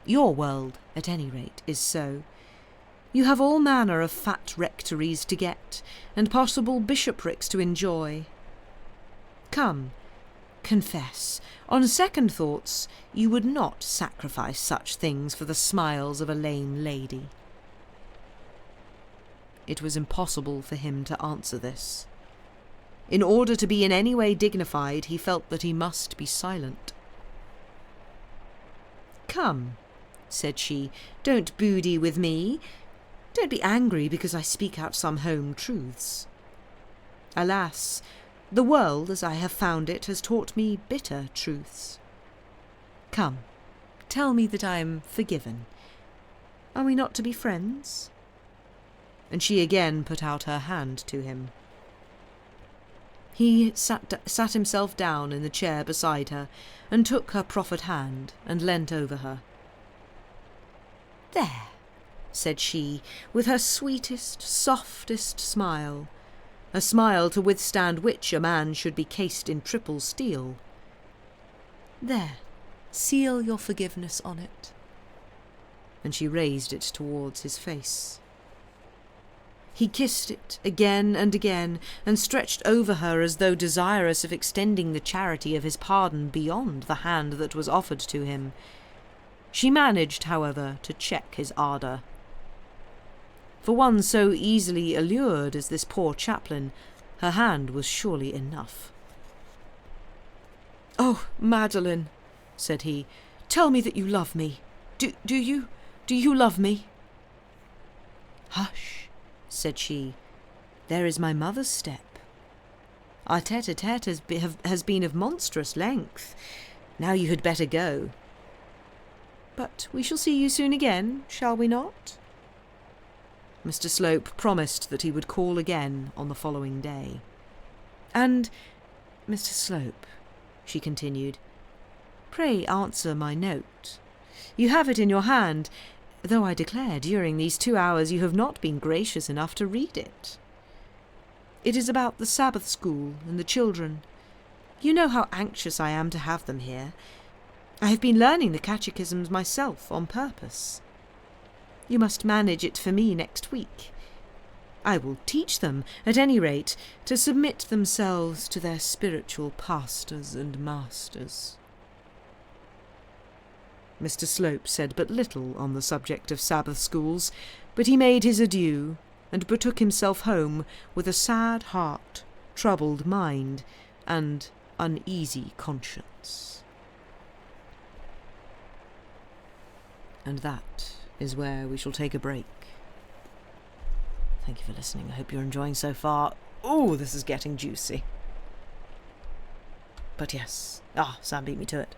[SPEAKER 1] Your world, at any rate, is so. You have all manner of fat rectories to get, and possible bishoprics to enjoy. Come, confess, on second thoughts, you would not sacrifice such things for the smiles of a lame lady." It was impossible for him to answer this. In order to be in any way dignified, he felt that he must be silent. "Come," said she, "don't boody with me. Don't be angry because I speak out some home truths. Alas, the world, as I have found it, has taught me bitter truths. Come, tell me that I am forgiven. Are we not to be friends?" And she again put out her hand to him. He sat himself down in the chair beside her, and took her proffered hand, and leant over her. "There," said she, with her sweetest, softest smile, a smile to withstand which a man should be cased in triple steel. "There, seal your forgiveness on it." And she raised it towards his face. He kissed it again and again, and stretched over her as though desirous of extending the charity of his pardon beyond the hand that was offered to him. She managed, however, to check his ardour. For one so easily allured as this poor chaplain, her hand was surely enough. "Oh, Madeline," said he, "tell me that you love me. Do you love me?" "Hush," said she, "there is my mother's step. Our tête-à-tête has been of monstrous length. Now you had better go. But we shall see you soon again, shall we not?" Mr. Slope promised that he would call again on the following day. "And, Mr. Slope," she continued, "pray answer my note. You have it in your hand, though I declare during these 2 hours you have not been gracious enough to read it. It is about the Sabbath school and the children. You know how anxious I am to have them here. I have been learning the catechisms myself on purpose. You must manage it for me next week. I will teach them, at any rate, to submit themselves to their spiritual pastors and masters." Mr. Slope said but little on the subject of Sabbath schools, but he made his adieu, and betook himself home with a sad heart, troubled mind, and uneasy conscience. And that is where we shall take a break. Thank you for listening. I hope you're enjoying so far. Oh, this is getting juicy. But yes. Sam beat me to it.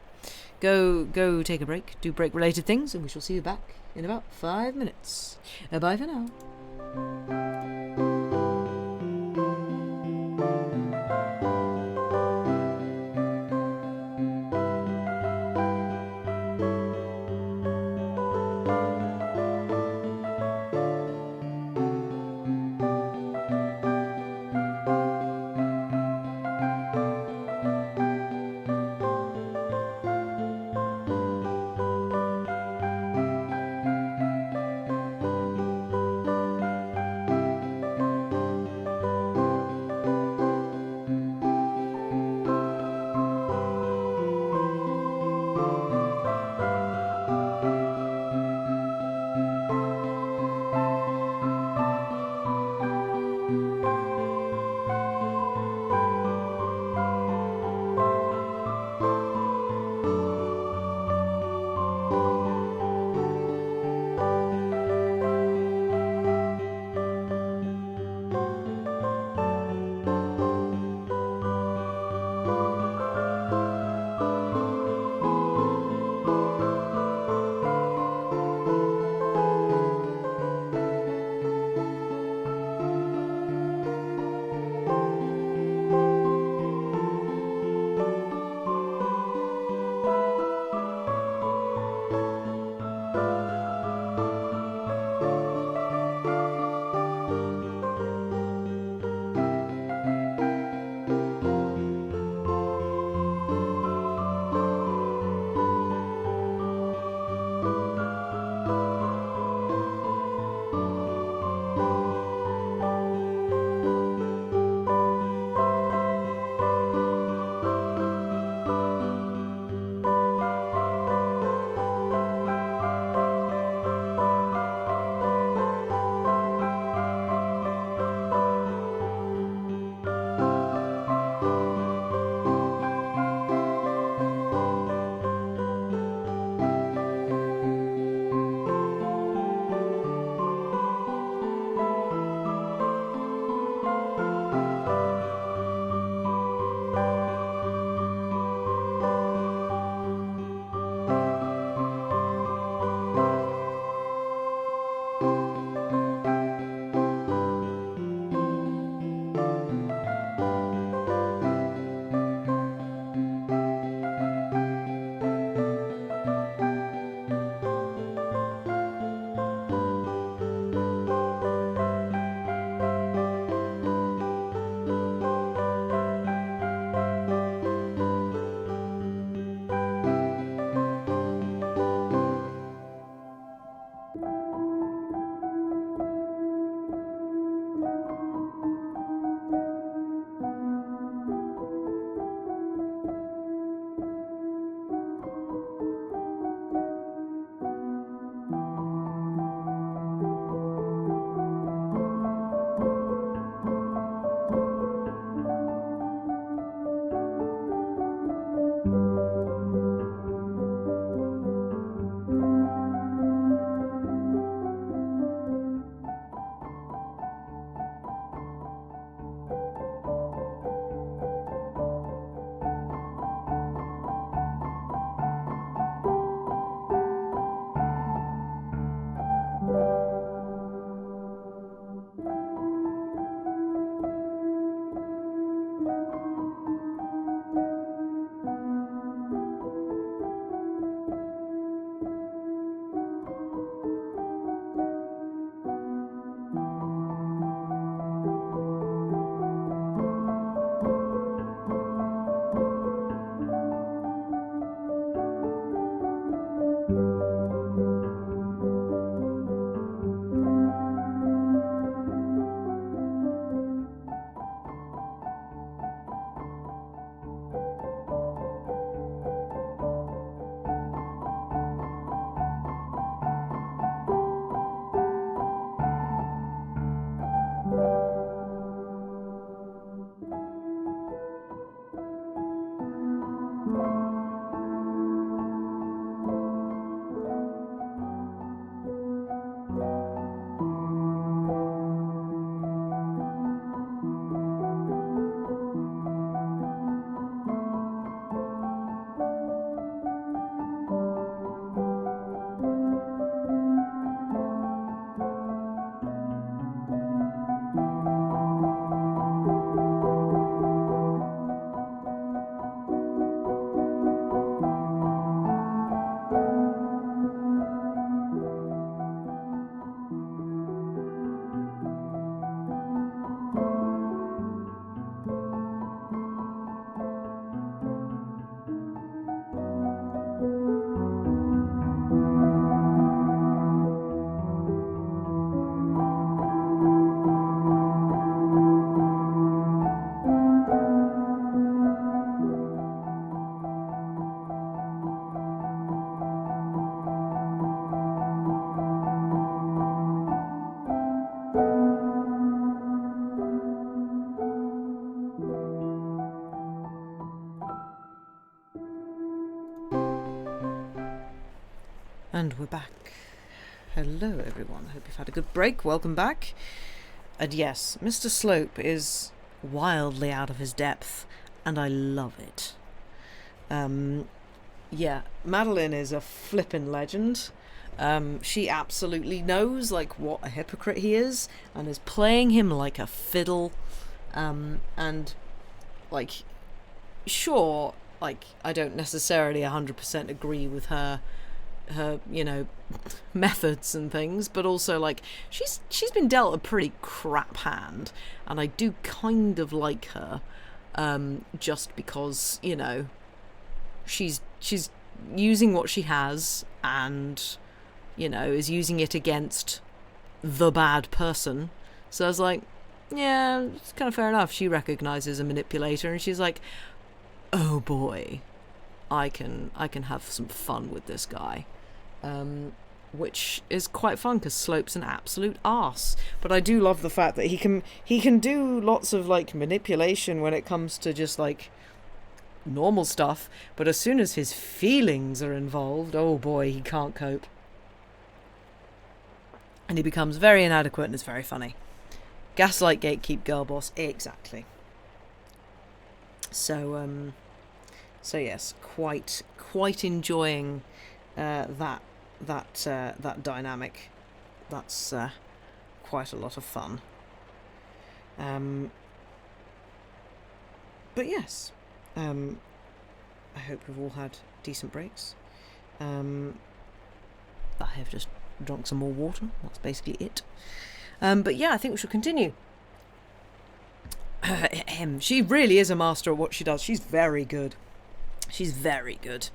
[SPEAKER 1] Go take a break. Do break-related things, and we shall see you back in about 5 minutes. Bye for now. And we're back. Hello everyone, hope you've had a good break, welcome back. And yes, Mr. Slope is wildly out of his depth, and I love it. Yeah, Madeline is a flippin' legend. She absolutely knows, like, what a hypocrite he is, and is playing him like a fiddle. And, like, sure, like, I don't necessarily 100% agree with her, you know, methods and things, but also, like, she's been dealt a pretty crap hand, and I do kind of like her, just because, you know, she's using what she has, and, you know, is using it against the bad person. So I was like, yeah, it's kind of fair enough. She recognizes a manipulator, and she's like, oh boy, I can have some fun with this guy. Which is quite fun because Slope's an absolute arse. But I do love the fact that he can do lots of, like, manipulation when it comes to just, like, normal stuff, but as soon as his feelings are involved, oh boy, he can't cope. And he becomes very inadequate, and it's very funny. Gaslight, gatekeep, girl boss, exactly. So yes, quite enjoying that dynamic. That's quite a lot of fun. But yes, I hope we've all had decent breaks. I have just drunk some more water. That's basically it. But yeah, I think we should continue. She really is a master at what she does. She's very good. She's very good.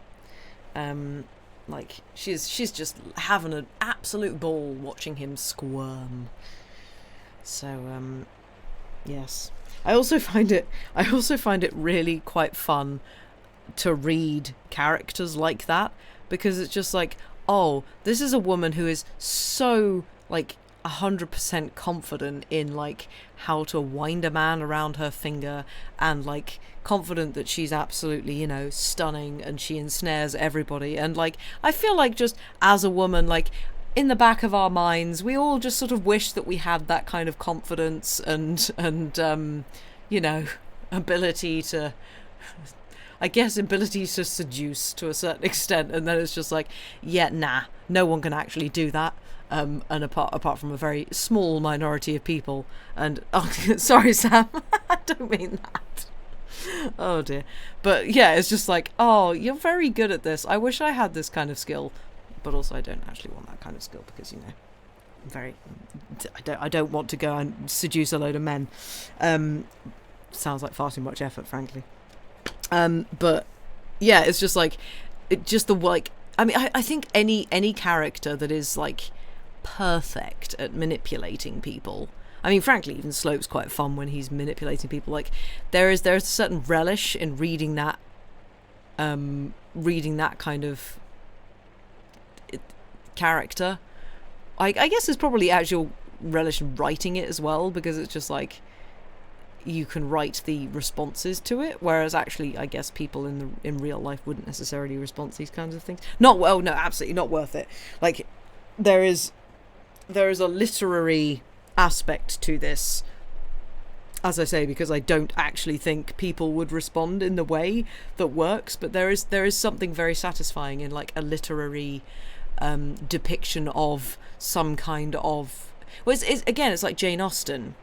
[SPEAKER 1] Like, she's just having an absolute ball watching him squirm. So, yes. I also find it really quite fun to read characters like that, because it's just like, oh, this is a woman who is so, like, 100% confident in, like, how to wind a man around her finger, and, like, confident that she's absolutely, you know, stunning, and she ensnares everybody. And, like, I feel like, just as a woman, like, in the back of our minds, we all just sort of wish that we had that kind of confidence and you know, ability to seduce to a certain extent. And then it's just like, yeah, nah, no one can actually do that. And apart from a very small minority of people. And oh, sorry, Sam, I don't mean that. Oh dear. But yeah, it's just like, oh, you're very good at this. I wish I had this kind of skill, but also I don't actually want that kind of skill, because, you know, I don't want to go and seduce a load of men. Sounds like far too much effort, frankly. But yeah, it's just like, I mean, I think any character that is, like, perfect at manipulating people. I mean, frankly, even Slope's quite fun when he's manipulating people. Like, there's a certain relish in reading that kind of character. I guess there's probably actual relish in writing it as well, because it's just like, you can write the responses to it, whereas actually, I guess, people in real life wouldn't necessarily respond to these kinds of things. No, absolutely not worth it. Like, there is a literary aspect to this, as I say, because I don't actually think people would respond in the way that works, but there is something very satisfying in, like, a literary depiction of some kind of, well, it's like Jane Austen.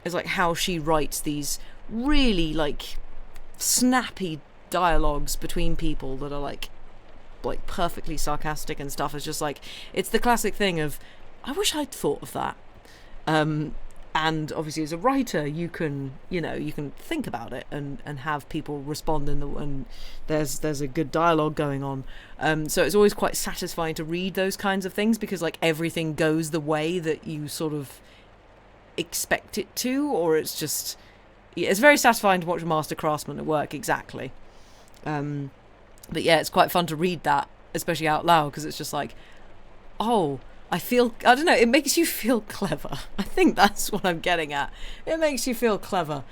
[SPEAKER 1] It's like how she writes these really, like, snappy dialogues between people that are like perfectly sarcastic and stuff. It's just like, it's the classic thing of, I wish I'd thought of that. And obviously, as a writer, you can think about it and have people respond and there's a good dialogue going on. So it's always quite satisfying to read those kinds of things, because, like, everything goes the way that you sort of expect it to, or it's very satisfying to watch a master craftsman at work, exactly. But yeah, it's quite fun to read that, especially out loud, because it's just like, oh, I don't know, it makes you feel clever. I think that's what I'm getting at. It makes you feel clever,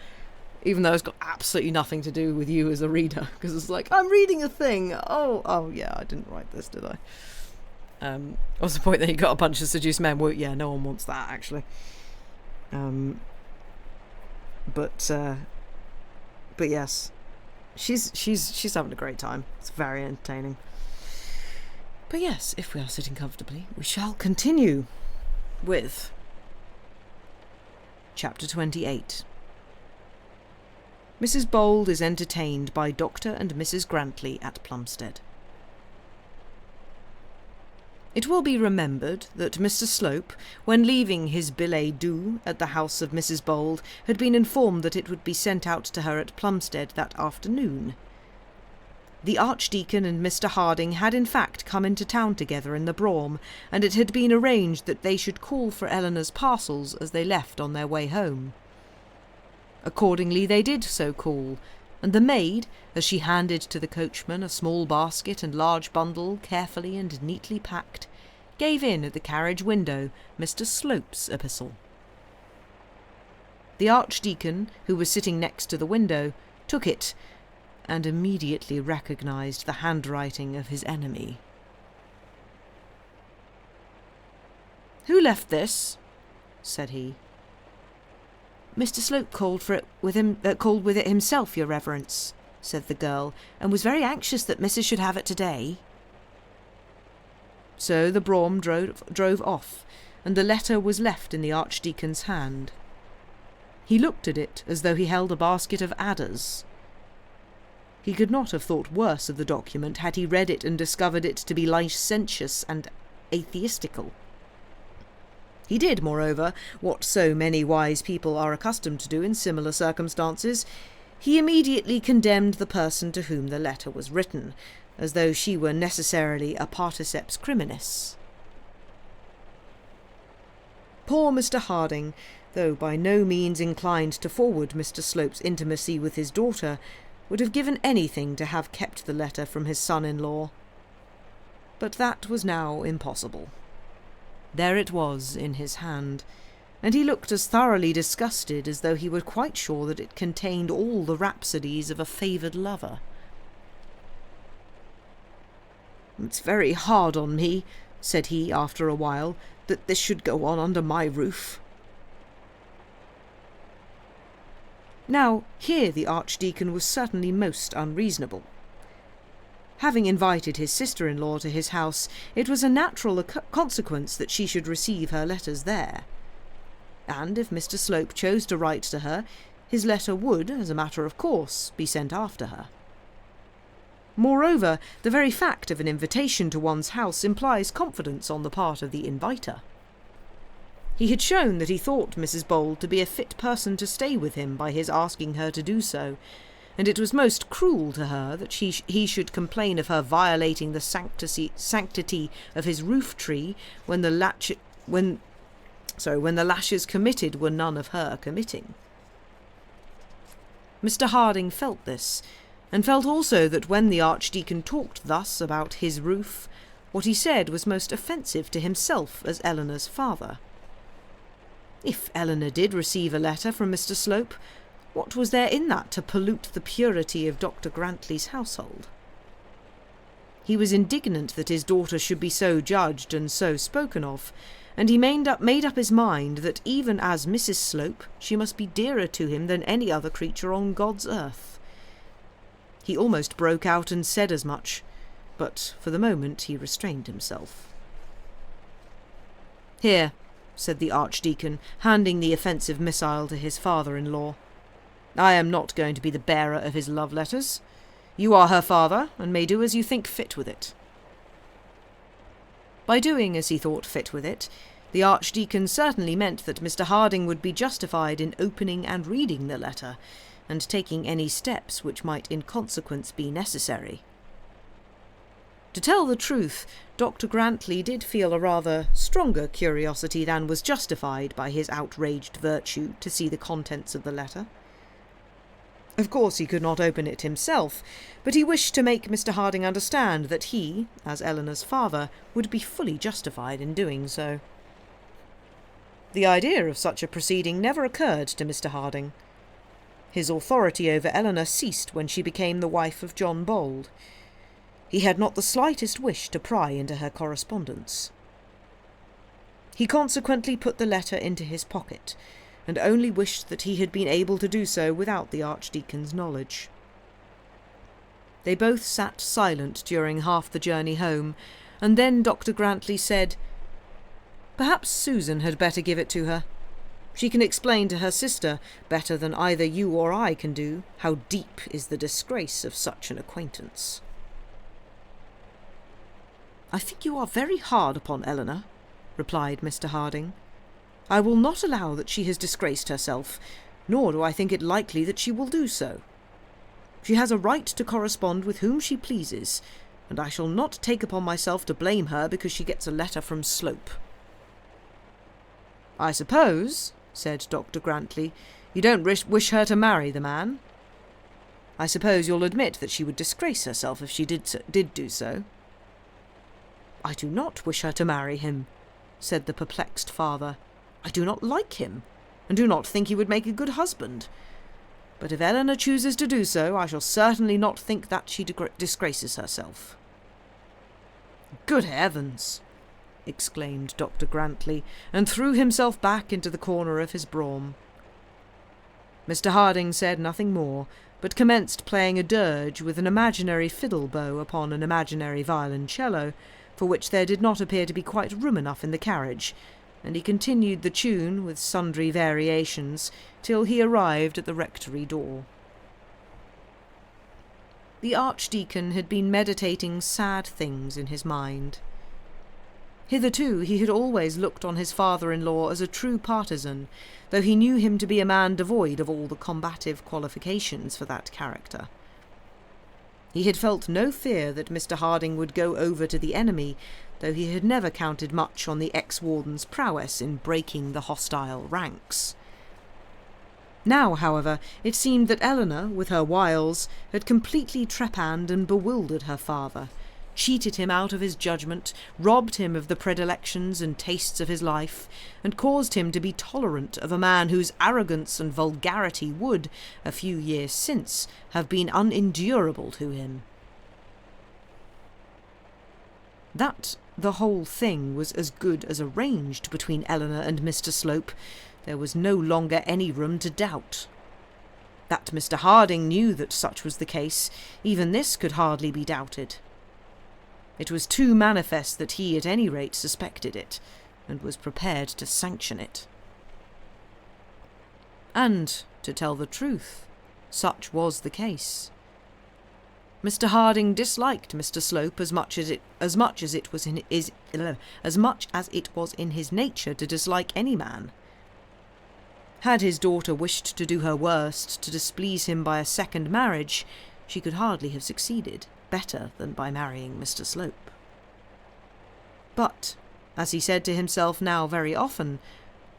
[SPEAKER 1] even though it's got absolutely nothing to do with you as a reader, because it's like, I'm reading a thing. Oh yeah, I didn't write this, did I? Was the point that he got a bunch of seduced men? Well, yeah, no one wants that, actually. But yes, she's having a great time. It's very entertaining. But yes, if we are sitting comfortably, we shall continue with Chapter 28. Mrs. Bold is entertained by Dr. and Mrs. Grantley at Plumstead. It will be remembered that Mr. Slope, when leaving his billet doux at the house of Mrs. Bold, had been informed that it would be sent out to her at Plumstead that afternoon. The Archdeacon and Mr. Harding had in fact come into town together in the brougham, and it had been arranged that they should call for Eleanor's parcels as they left on their way home. Accordingly they did so call, and the maid, as she handed to the coachman a small basket and large bundle carefully and neatly packed, gave in at the carriage window Mr. Slope's epistle. The Archdeacon, who was sitting next to the window, took it, and immediately recognised the handwriting of his enemy. "Who left this?" said he. "Mr. Slope called with it himself, your reverence," said the girl, "and was very anxious that Mrs. should have it today." So the brougham drove off, and the letter was left in the Archdeacon's hand. He looked at it as though he held a basket of adders. He could not have thought worse of the document had he read it and discovered it to be licentious and atheistical. He did, moreover, what so many wise people are accustomed to do in similar circumstances. He immediately condemned the person to whom the letter was written, as though she were necessarily a particeps criminis. Poor Mr. Harding, though by no means inclined to forward Mr. Slope's intimacy with his daughter, would have given anything to have kept the letter from his son-in-law. But that was now impossible. There it was in his hand, and he looked as thoroughly disgusted as though he were quite sure that it contained all the rhapsodies of a favoured lover. "It's very hard on me," said he after a while, "that this should go on under my roof." Now, here the Archdeacon was certainly most unreasonable. Having invited his sister-in-law to his house, it was a natural consequence that she should receive her letters there. And if Mr. Slope chose to write to her, his letter would, as a matter of course, be sent after her. Moreover, the very fact of an invitation to one's house implies confidence on the part of the inviter. He had shown that he thought Mrs. Bold to be a fit person to stay with him by his asking her to do so, and it was most cruel to her that he should complain of her violating the sanctity of his roof-tree when the lashes committed were none of her committing. Mr. Harding felt this, and felt also that when the Archdeacon talked thus about his roof, what he said was most offensive to himself as Eleanor's father. If Eleanor did receive a letter from Mr. Slope, what was there in that to pollute the purity of Dr. Grantley's household? He was indignant that his daughter should be so judged and so spoken of, and he made up his mind that even as Mrs. Slope she must be dearer to him than any other creature on God's earth. He almost broke out and said as much, but for the moment he restrained himself. "Here," said the Archdeacon, handing the offensive missile to his father-in-law. "I am not going to be the bearer of his love letters. You are her father, and may do as you think fit with it." By doing as he thought fit with it, the Archdeacon certainly meant that Mr. Harding would be justified in opening and reading the letter, and taking any steps which might in consequence be necessary. To tell the truth, Dr. Grantley did feel a rather stronger curiosity than was justified by his outraged virtue to see the contents of the letter. Of course he could not open it himself, but he wished to make Mr. Harding understand that he, as Eleanor's father, would be fully justified in doing so. The idea of such a proceeding never occurred to Mr. Harding. His authority over Eleanor ceased when she became the wife of John Bold. he had not the slightest wish to pry into her correspondence. He consequently put the letter into his pocket, and only wished that he had been able to do so without the Archdeacon's knowledge. They both sat silent during half the journey home, and then Dr. Grantley said, "Perhaps Susan had better give it to her. She can explain to her sister, better than either you or I can do, how deep is the disgrace of such an acquaintance." "I think you are very hard upon Eleanor," replied Mr. Harding. "I will not allow that she has disgraced herself, nor do I think it likely that she will do so. She has a right to correspond with whom she pleases, and I shall not take upon myself to blame her because she gets a letter from Slope." "I suppose," said Dr. Grantley, "you don't wish her to marry the man? I suppose you'll admit that she would disgrace herself if she did do so." "I do not wish her to marry him," said the perplexed father. "I do not like him, and do not think he would make a good husband. But if Eleanor chooses to do so, I shall certainly not think that she disgraces herself." "Good heavens!" exclaimed Dr. Grantley, and threw himself back into the corner of his brougham. Mr. Harding said nothing more, but commenced playing a dirge with an imaginary fiddle bow upon an imaginary violoncello, for which there did not appear to be quite room enough in the carriage, and he continued the tune with sundry variations till he arrived at the rectory door. The Archdeacon had been meditating sad things in his mind. Hitherto he had always looked on his father-in-law as a true partisan, though he knew him to be a man devoid of all the combative qualifications for that character. He had felt no fear that Mr. Harding would go over to the enemy, though he had never counted much on the ex-warden's prowess in breaking the hostile ranks. Now, however, it seemed that Eleanor, with her wiles, had completely trepanned and bewildered her father, cheated him out of his judgment, robbed him of the predilections and tastes of his life, and caused him to be tolerant of a man whose arrogance and vulgarity would, a few years since, have been unendurable to him. That the whole thing was as good as arranged between Eleanor and Mr. Slope, there was no longer any room to doubt. That Mr. Harding knew that such was the case, even this could hardly be doubted. It was too manifest that he at any rate suspected it, and was prepared to sanction it. And, to tell the truth, such was the case. Mr. Harding disliked Mr. Slope as much as it was in his nature to dislike any man. Had his daughter wished to do her worst to displease him by a second marriage, she could hardly have succeeded better than by marrying Mr. Slope. But, as he said to himself now very often,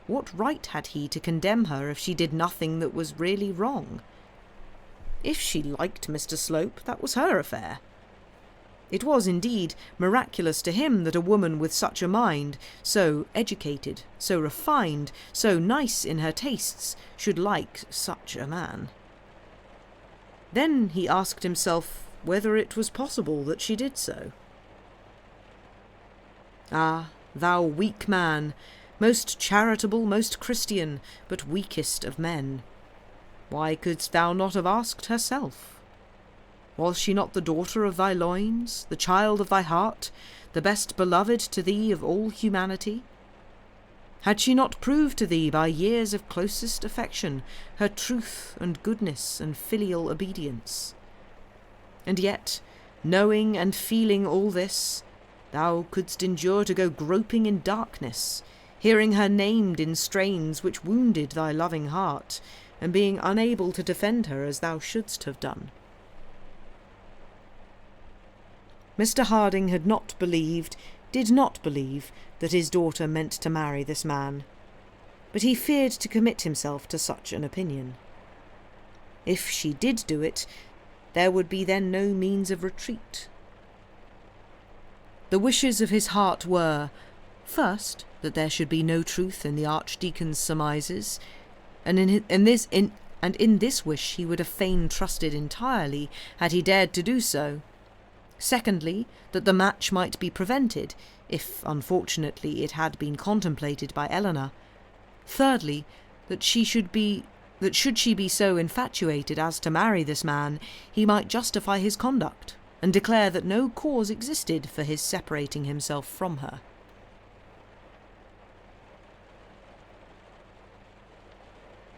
[SPEAKER 1] what right had he to condemn her if she did nothing that was really wrong? If she liked Mr. Slope, that was her affair. It was indeed miraculous to him that a woman with such a mind, so educated, so refined, so nice in her tastes, should like such a man. Then he asked himself whether it was possible that she did so. Ah, thou weak man, most charitable, most Christian, but weakest of men, why couldst thou not have asked herself? Was she not the daughter of thy loins, the child of thy heart, the best beloved to thee of all humanity? Had she not proved to thee by years of closest affection her truth and goodness and filial obedience? And yet, knowing and feeling all this, thou couldst endure to go groping in darkness, hearing her named in strains which wounded thy loving heart, and being unable to defend her as thou shouldst have done. Mr. Harding did not believe, that his daughter meant to marry this man, but he feared to commit himself to such an opinion. If she did do it, there would be then no means of retreat. The wishes of his heart were, first, that there should be no truth in the Archdeacon's surmises, and in this wish he would have fain trusted entirely, had he dared to do so, Secondly, that the match might be prevented, if unfortunately it had been contemplated by Eleanor. Thirdly, that should she be so infatuated as to marry this man, he might justify his conduct, and declare that no cause existed for his separating himself from her.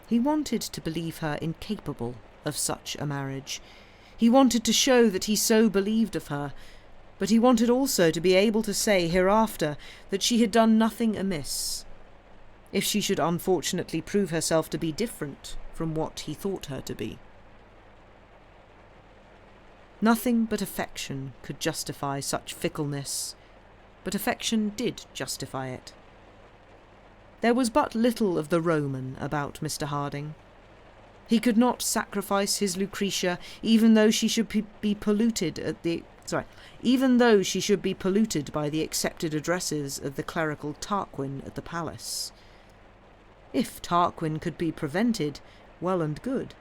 [SPEAKER 1] He wanted to believe her incapable of such a marriage. He wanted to show that he so believed of her, but he wanted also to be able to say hereafter that she had done nothing amiss, if she should unfortunately prove herself to be different from what he thought her to be. Nothing but affection could justify such fickleness, but affection did justify it. There was but little of the Roman about Mr. Harding. He could not sacrifice his Lucretia, even though she should be polluted by the accepted addresses of the clerical Tarquin at the palace. If Tarquin could be prevented, well and good.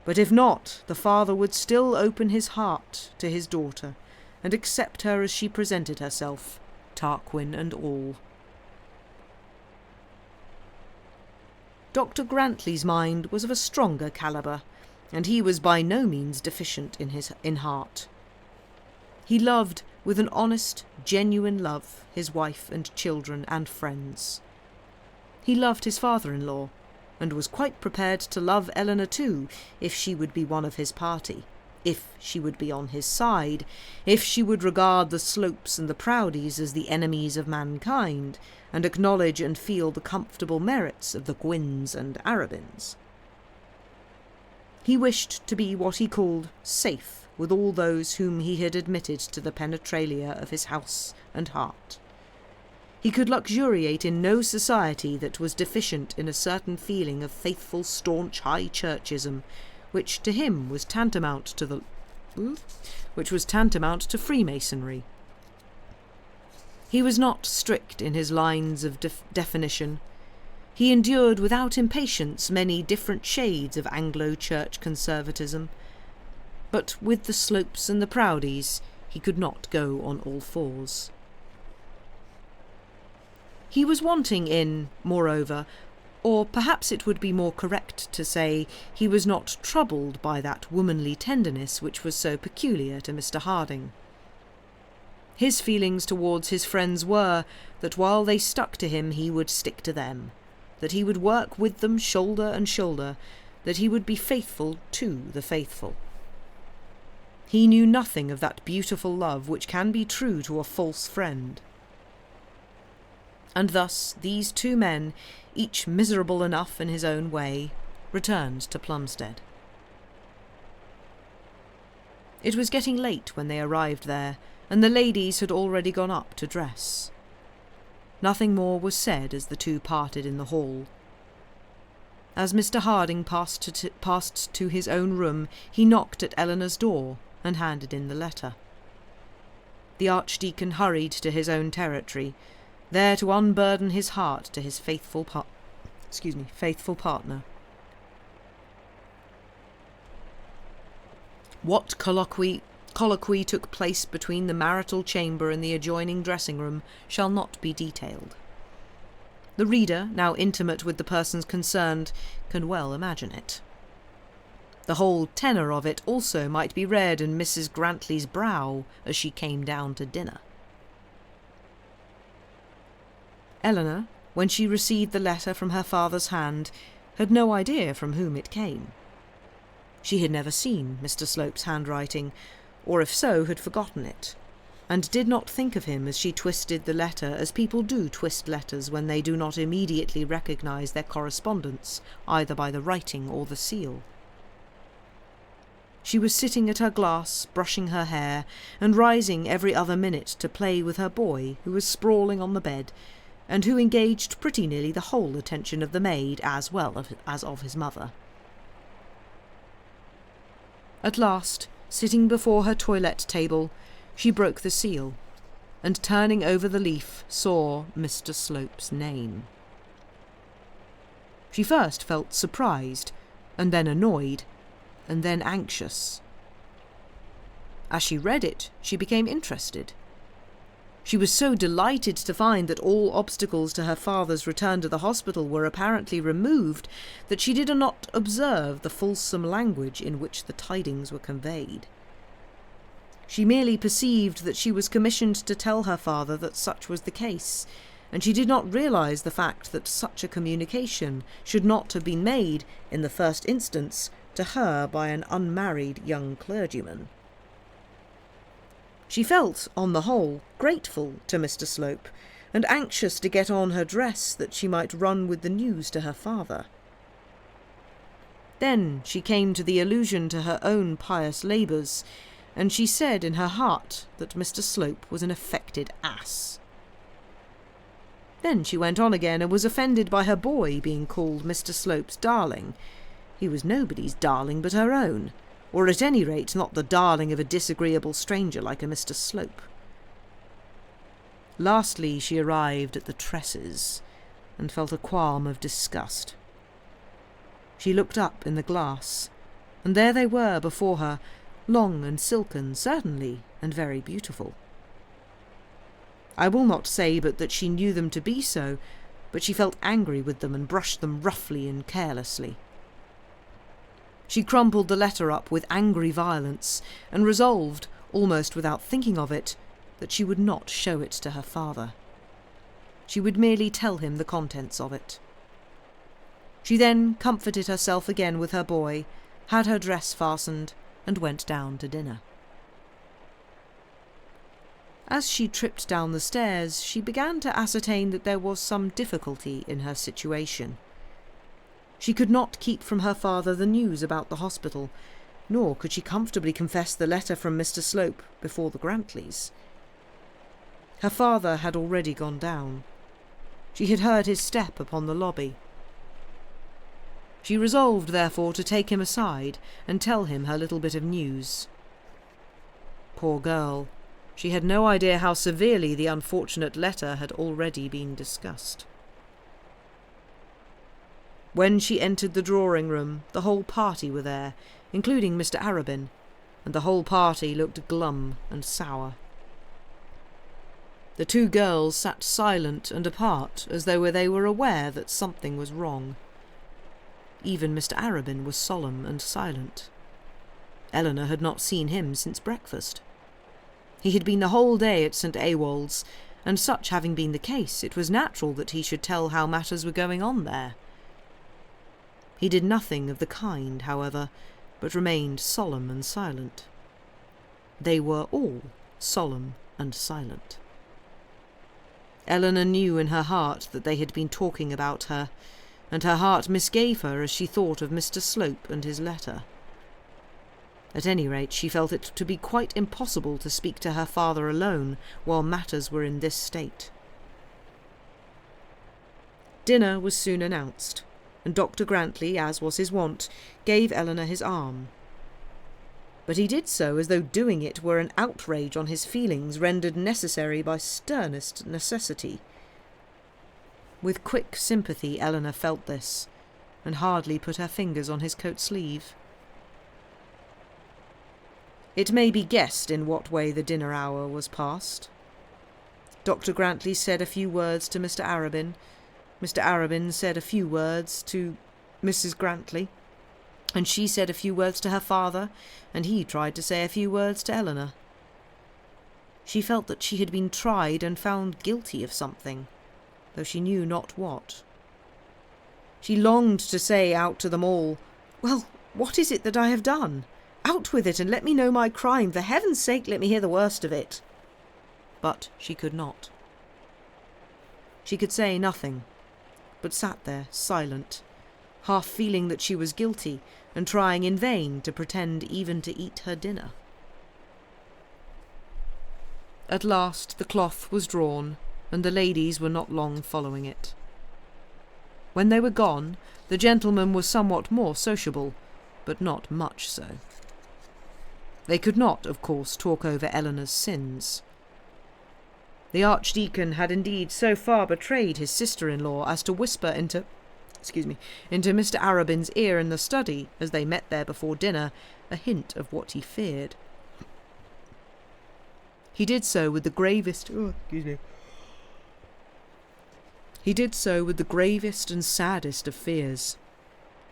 [SPEAKER 1] But if not, the father would still open his heart to his daughter, and accept her as she presented herself, Tarquin and all. Dr. Grantley's mind was of a stronger calibre, and he was by no means deficient in heart. He loved, with an honest, genuine love, his wife and children and friends. He loved his father-in-law, and was quite prepared to love Eleanor too, if she would be one of his party, if she would be on his side, if she would regard the Slopes and the Proudies as the enemies of mankind, and acknowledge and feel the comfortable merits of the Gwynns and Arabins. He wished to be what he called safe with all those whom he had admitted to the penetralia of his house and heart. He could luxuriate in no society that was deficient in a certain feeling of faithful, staunch high churchism, which to him was tantamount to Freemasonry. He was not strict in his lines of definition. He endured without impatience many different shades of Anglo-Church conservatism, but with the Slopes and the Proudies he could not go on all fours. He was wanting in, moreover, or perhaps it would be more correct to say he was not troubled by that womanly tenderness which was so peculiar to Mr. Harding. His feelings towards his friends were that while they stuck to him he would stick to them, that he would work with them shoulder and shoulder, that he would be faithful to the faithful. He knew nothing of that beautiful love which can be true to a false friend. And thus these two men, each miserable enough in his own way, returned to Plumstead. It was getting late when they arrived there, and the ladies had already gone up to dress. Nothing more was said as the two parted in the hall. As Mr. Harding passed to his own room, he knocked at Eleanor's door and handed in the letter. The Archdeacon hurried to his own territory, there to unburden his heart to his faithful partner. What colloquy took place between the marital chamber and the adjoining dressing-room shall not be detailed. The reader, now intimate with the persons concerned, can well imagine it. The whole tenor of it also might be read in Mrs. Grantley's brow as she came down to dinner. Eleanor, when she received the letter from her father's hand, had no idea from whom it came. She had never seen Mr. Slope's handwriting, or if so, had forgotten it, and did not think of him as she twisted the letter as people do twist letters when they do not immediately recognise their correspondence, either by the writing or the seal. She was sitting at her glass, brushing her hair, and rising every other minute to play with her boy, who was sprawling on the bed, and who engaged pretty nearly the whole attention of the maid as well as of his mother. At last, sitting before her toilette table, she broke the seal, and turning over the leaf, saw Mr. Slope's name. She first felt surprised, and then annoyed, and then anxious. As she read it, she became interested. She was so delighted to find that all obstacles to her father's return to the hospital were apparently removed that she did not observe the fulsome language in which the tidings were conveyed. She merely perceived that she was commissioned to tell her father that such was the case, and she did not realise the fact that such a communication should not have been made, in the first instance, to her by an unmarried young clergyman. She felt, on the whole, grateful to Mr. Slope, and anxious to get on her dress that she might run with the news to her father. Then she came to the allusion to her own pious labours, and she said in her heart that Mr. Slope was an affected ass. Then she went on again and was offended by her boy being called Mr. Slope's darling. He was nobody's darling but her own, or at any rate not the darling of a disagreeable stranger like a Mr. Slope. Lastly she arrived at the tresses, and felt a qualm of disgust. She looked up in the glass, and there they were before her, long and silken, certainly, and very beautiful. I will not say but that she knew them to be so, but she felt angry with them and brushed them roughly and carelessly. She crumpled the letter up with angry violence, and resolved, almost without thinking of it, that she would not show it to her father. She would merely tell him the contents of it. She then comforted herself again with her boy, had her dress fastened, and went down to dinner. As she tripped down the stairs, she began to ascertain that there was some difficulty in her situation. She could not keep from her father the news about the hospital, nor could she comfortably confess the letter from Mr. Slope before the Grantleys. Her father had already gone down. She had heard his step upon the lobby. She resolved, therefore, to take him aside and tell him her little bit of news. Poor girl, she had no idea how severely the unfortunate letter had already been discussed. When she entered the drawing-room, the whole party were there, including Mr. Arabin, and the whole party looked glum and sour. The two girls sat silent and apart, as though they were aware that something was wrong. Even Mr. Arabin was solemn and silent. Eleanor had not seen him since breakfast. He had been the whole day at St. Ewolds, and such having been the case, it was natural that he should tell how matters were going on there. He did nothing of the kind, however, but remained solemn and silent. They were all solemn and silent. Eleanor knew in her heart that they had been talking about her, and her heart misgave her as she thought of Mr. Slope and his letter. At any rate, she felt it to be quite impossible to speak to her father alone while matters were in this state. Dinner was soon announced, and Dr. Grantley, as was his wont, gave Eleanor his arm. But he did so as though doing it were an outrage on his feelings rendered necessary by sternest necessity. With quick sympathy Eleanor felt this, and hardly put her fingers on his coat sleeve. It may be guessed in what way the dinner hour was passed. Dr. Grantley said a few words to Mr. Arabin. Mr. Arabin said a few words to Mrs. Grantley, and she said a few words to her father, and he tried to say a few words to Eleanor. She felt that she had been tried and found guilty of something, though she knew not what. She longed to say out to them all, "Well, what is it that I have done? Out with it and let me know my crime. For heaven's sake, let me hear the worst of it." But she could not. She could say nothing, but sat there silent, half feeling that she was guilty, and trying in vain to pretend even to eat her dinner. At last the cloth was drawn, and the ladies were not long following it. When they were gone, the gentleman was somewhat more sociable, but not much so. They could not, of course, talk over Eleanor's sins. The Archdeacon had indeed so far betrayed his sister-in-law as to whisper into Mr. Arabin's ear in the study, as they met there before dinner, a hint of what he feared. He did so with the gravest... He did so with the gravest and saddest of fears,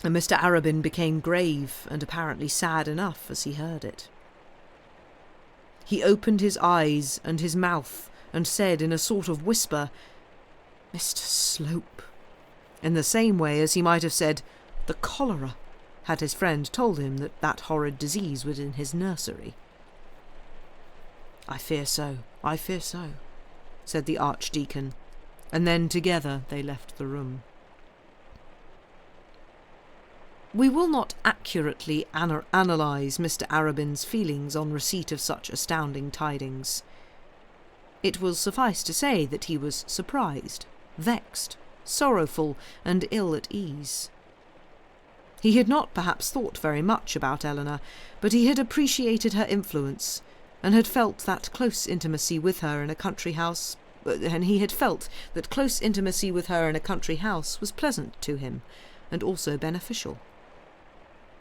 [SPEAKER 1] and Mr. Arabin became grave and apparently sad enough as he heard it. He opened his eyes and his mouth and said in a sort of whisper, "Mr. Slope," in the same way as he might have said, "the cholera," had his friend told him that that horrid disease was in his nursery. "I fear so, said the Archdeacon, and then together they left the room. We will not accurately analyse Mr. Arabin's feelings on receipt of such astounding tidings. It will suffice to say that he was surprised, vexed, sorrowful, and ill at ease. He had not perhaps thought very much about Eleanor, but he had appreciated her influence, and had felt that close intimacy with her in a country house was pleasant to him, and also beneficial.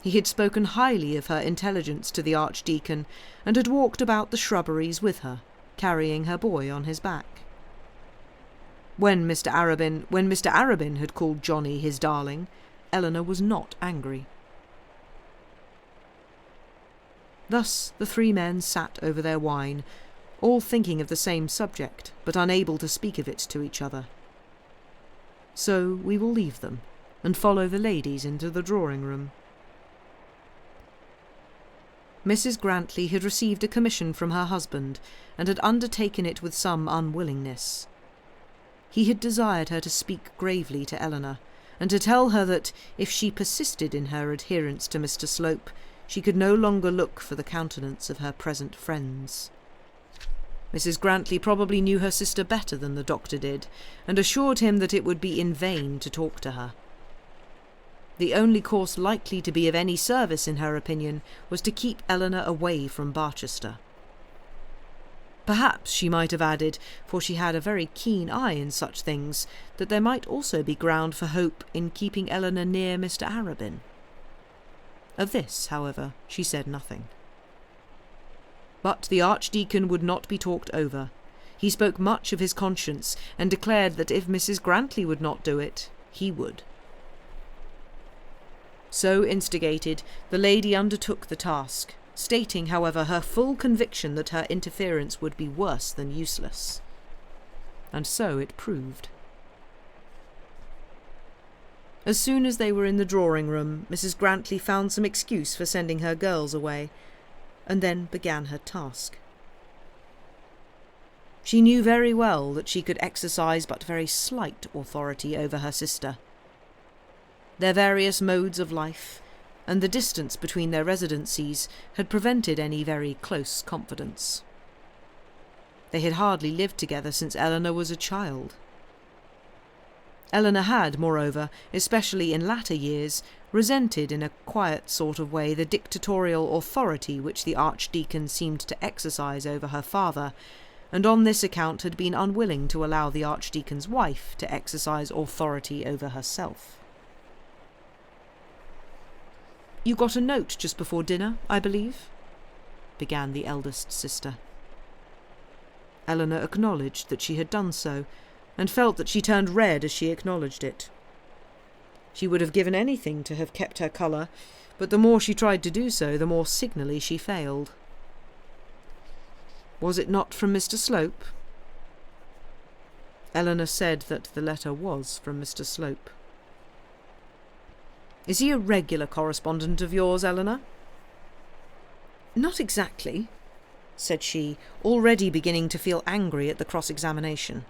[SPEAKER 1] He had spoken highly of her intelligence to the Archdeacon, and had walked about the shrubberies with her, carrying her boy on his back. When Mr. Arabin had called Johnny his darling, Eleanor was not angry. Thus the three men sat over their wine, all thinking of the same subject, but unable to speak of it to each other. So we will leave them, and follow the ladies into the drawing-room. Mrs. Grantley had received a commission from her husband, and had undertaken it with some unwillingness. He had desired her to speak gravely to Eleanor, and to tell her that, if she persisted in her adherence to Mr. Slope, she could no longer look for the countenance of her present friends. Mrs. Grantley probably knew her sister better than the doctor did, and assured him that it would be in vain to talk to her. The only course likely to be of any service, in her opinion, was to keep Eleanor away from Barchester. Perhaps she might have added, for she had a very keen eye in such things, that there might also be ground for hope in keeping Eleanor near Mr. Arabin. Of this, however, she said nothing. But the Archdeacon would not be talked over. He spoke much of his conscience, and declared that if Mrs. Grantley would not do it, he would. So instigated, the lady undertook the task, stating, however, her full conviction that her interference would be worse than useless. And so it proved. As soon as they were in the drawing-room, Mrs. Grantley found some excuse for sending her girls away, and then began her task. She knew very well that she could exercise but very slight authority over her sister. Their various modes of life, and the distance between their residencies, had prevented any very close confidence. They had hardly lived together since Eleanor was a child. Eleanor had, moreover, especially in latter years, resented in a quiet sort of way the dictatorial authority which the Archdeacon seemed to exercise over her father, and on this account had been unwilling to allow the Archdeacon's wife to exercise authority over herself. "You got a note just before dinner, I believe?" began the eldest sister. Eleanor acknowledged that she had done so, and felt that she turned red as she acknowledged it. She would have given anything to have kept her colour, but the more she tried to do so, the more signally she failed. "Was it not from Mr. Slope?" Eleanor said that the letter was from Mr. Slope. "Is he a regular correspondent of yours, Eleanor?" "Not exactly," said she, already beginning to feel angry at the cross-examination.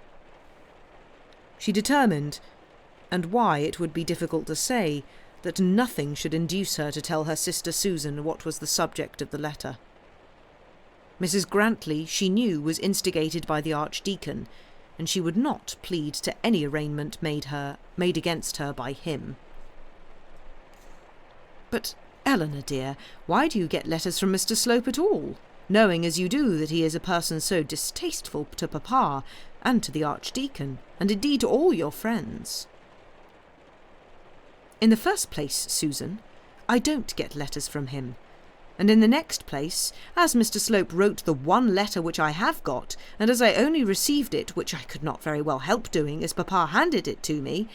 [SPEAKER 1] She determined, and why it would be difficult to say, that nothing should induce her to tell her sister Susan what was the subject of the letter. Mrs. Grantley, she knew, was instigated by the Archdeacon, and she would not plead to any arraignment made against her by him. "But, Eleanor dear, why do you get letters from Mr. Slope at all, knowing as you do that he is a person so distasteful to papa, and to the Archdeacon, and indeed to all your friends?" "In the first place, Susan, I don't get letters from him. And in the next place, as Mr. Slope wrote the one letter which I have got, and as I only received it, which I could not very well help doing, as Papa handed it to me,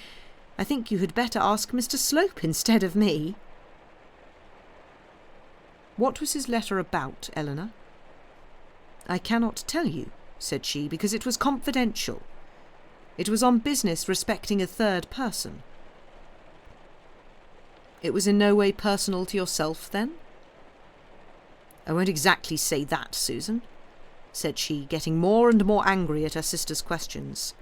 [SPEAKER 1] I think you had better ask Mr. Slope instead of me." "What was his letter about, Eleanor?" "I cannot tell you," said she, "because it was confidential. It was on business respecting a third person." "It was in no way personal to yourself, then?" "I won't exactly say that, Susan," said she, getting more and more angry at her sister's questions.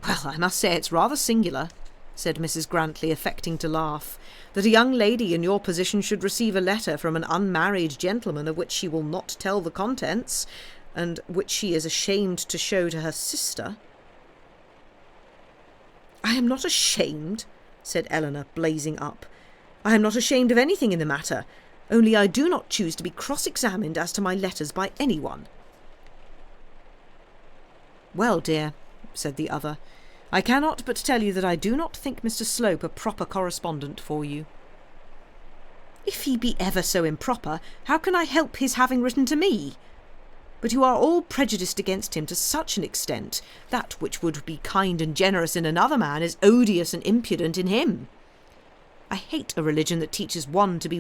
[SPEAKER 1] "Well, I must say it's rather singular," said Mrs. Grantley, affecting to laugh, "that a young lady in your position should receive a letter from an unmarried gentleman of which she will not tell the contents, and which she is ashamed to show to her sister." "I am not ashamed," said Eleanor, blazing up. "I am not ashamed of anything in the matter, only I do not choose to be cross-examined as to my letters by anyone." "Well, dear," said the other, "I cannot but tell you that I do not think Mr. Slope a proper correspondent for you." "If he be ever so improper, how can I help his having written to me? But you are all prejudiced against him to such an extent that which would be kind and generous in another man is odious and impudent in him. I hate a religion that teaches one to be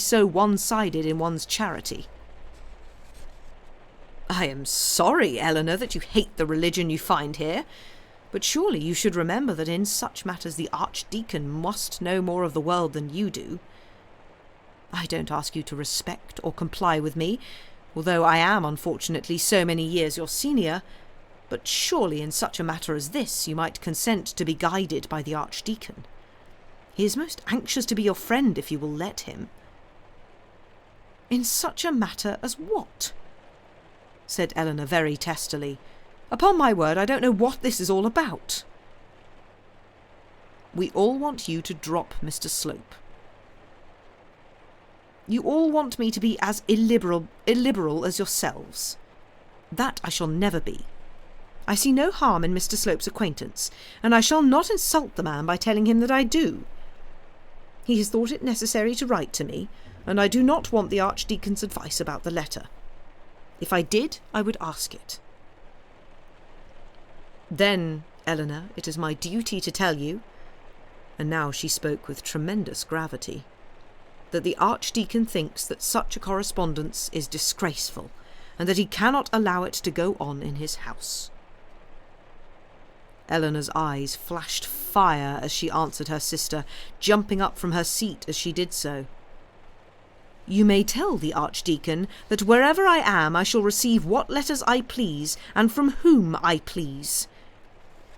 [SPEAKER 1] so one-sided in one's charity." "I am sorry, Eleanor, that you hate the religion you find here, but surely you should remember that in such matters the Archdeacon must know more of the world than you do. I don't ask you to respect or comply with me, although I am unfortunately so many years your senior, but surely in such a matter as this you might consent to be guided by the Archdeacon. He is most anxious to be your friend if you will let him." "In such a matter as what?" said Eleanor very testily. "Upon my word, I don't know what this is all about." "We all want you to drop Mr. Slope." "You all want me to be as illiberal as yourselves. That I shall never be. I see no harm in Mr. Slope's acquaintance, and I shall not insult the man by telling him that I do. He has thought it necessary to write to me, and I do not want the Archdeacon's advice about the letter. If I did, I would ask it." "Then, Eleanor, it is my duty to tell you," and now she spoke with tremendous gravity, "that the Archdeacon thinks that such a correspondence is disgraceful, and that he cannot allow it to go on in his house." Eleanor's eyes flashed fire as she answered her sister, jumping up from her seat as she did so. "You may tell the Archdeacon that wherever I am I shall receive what letters I please, and from whom I please.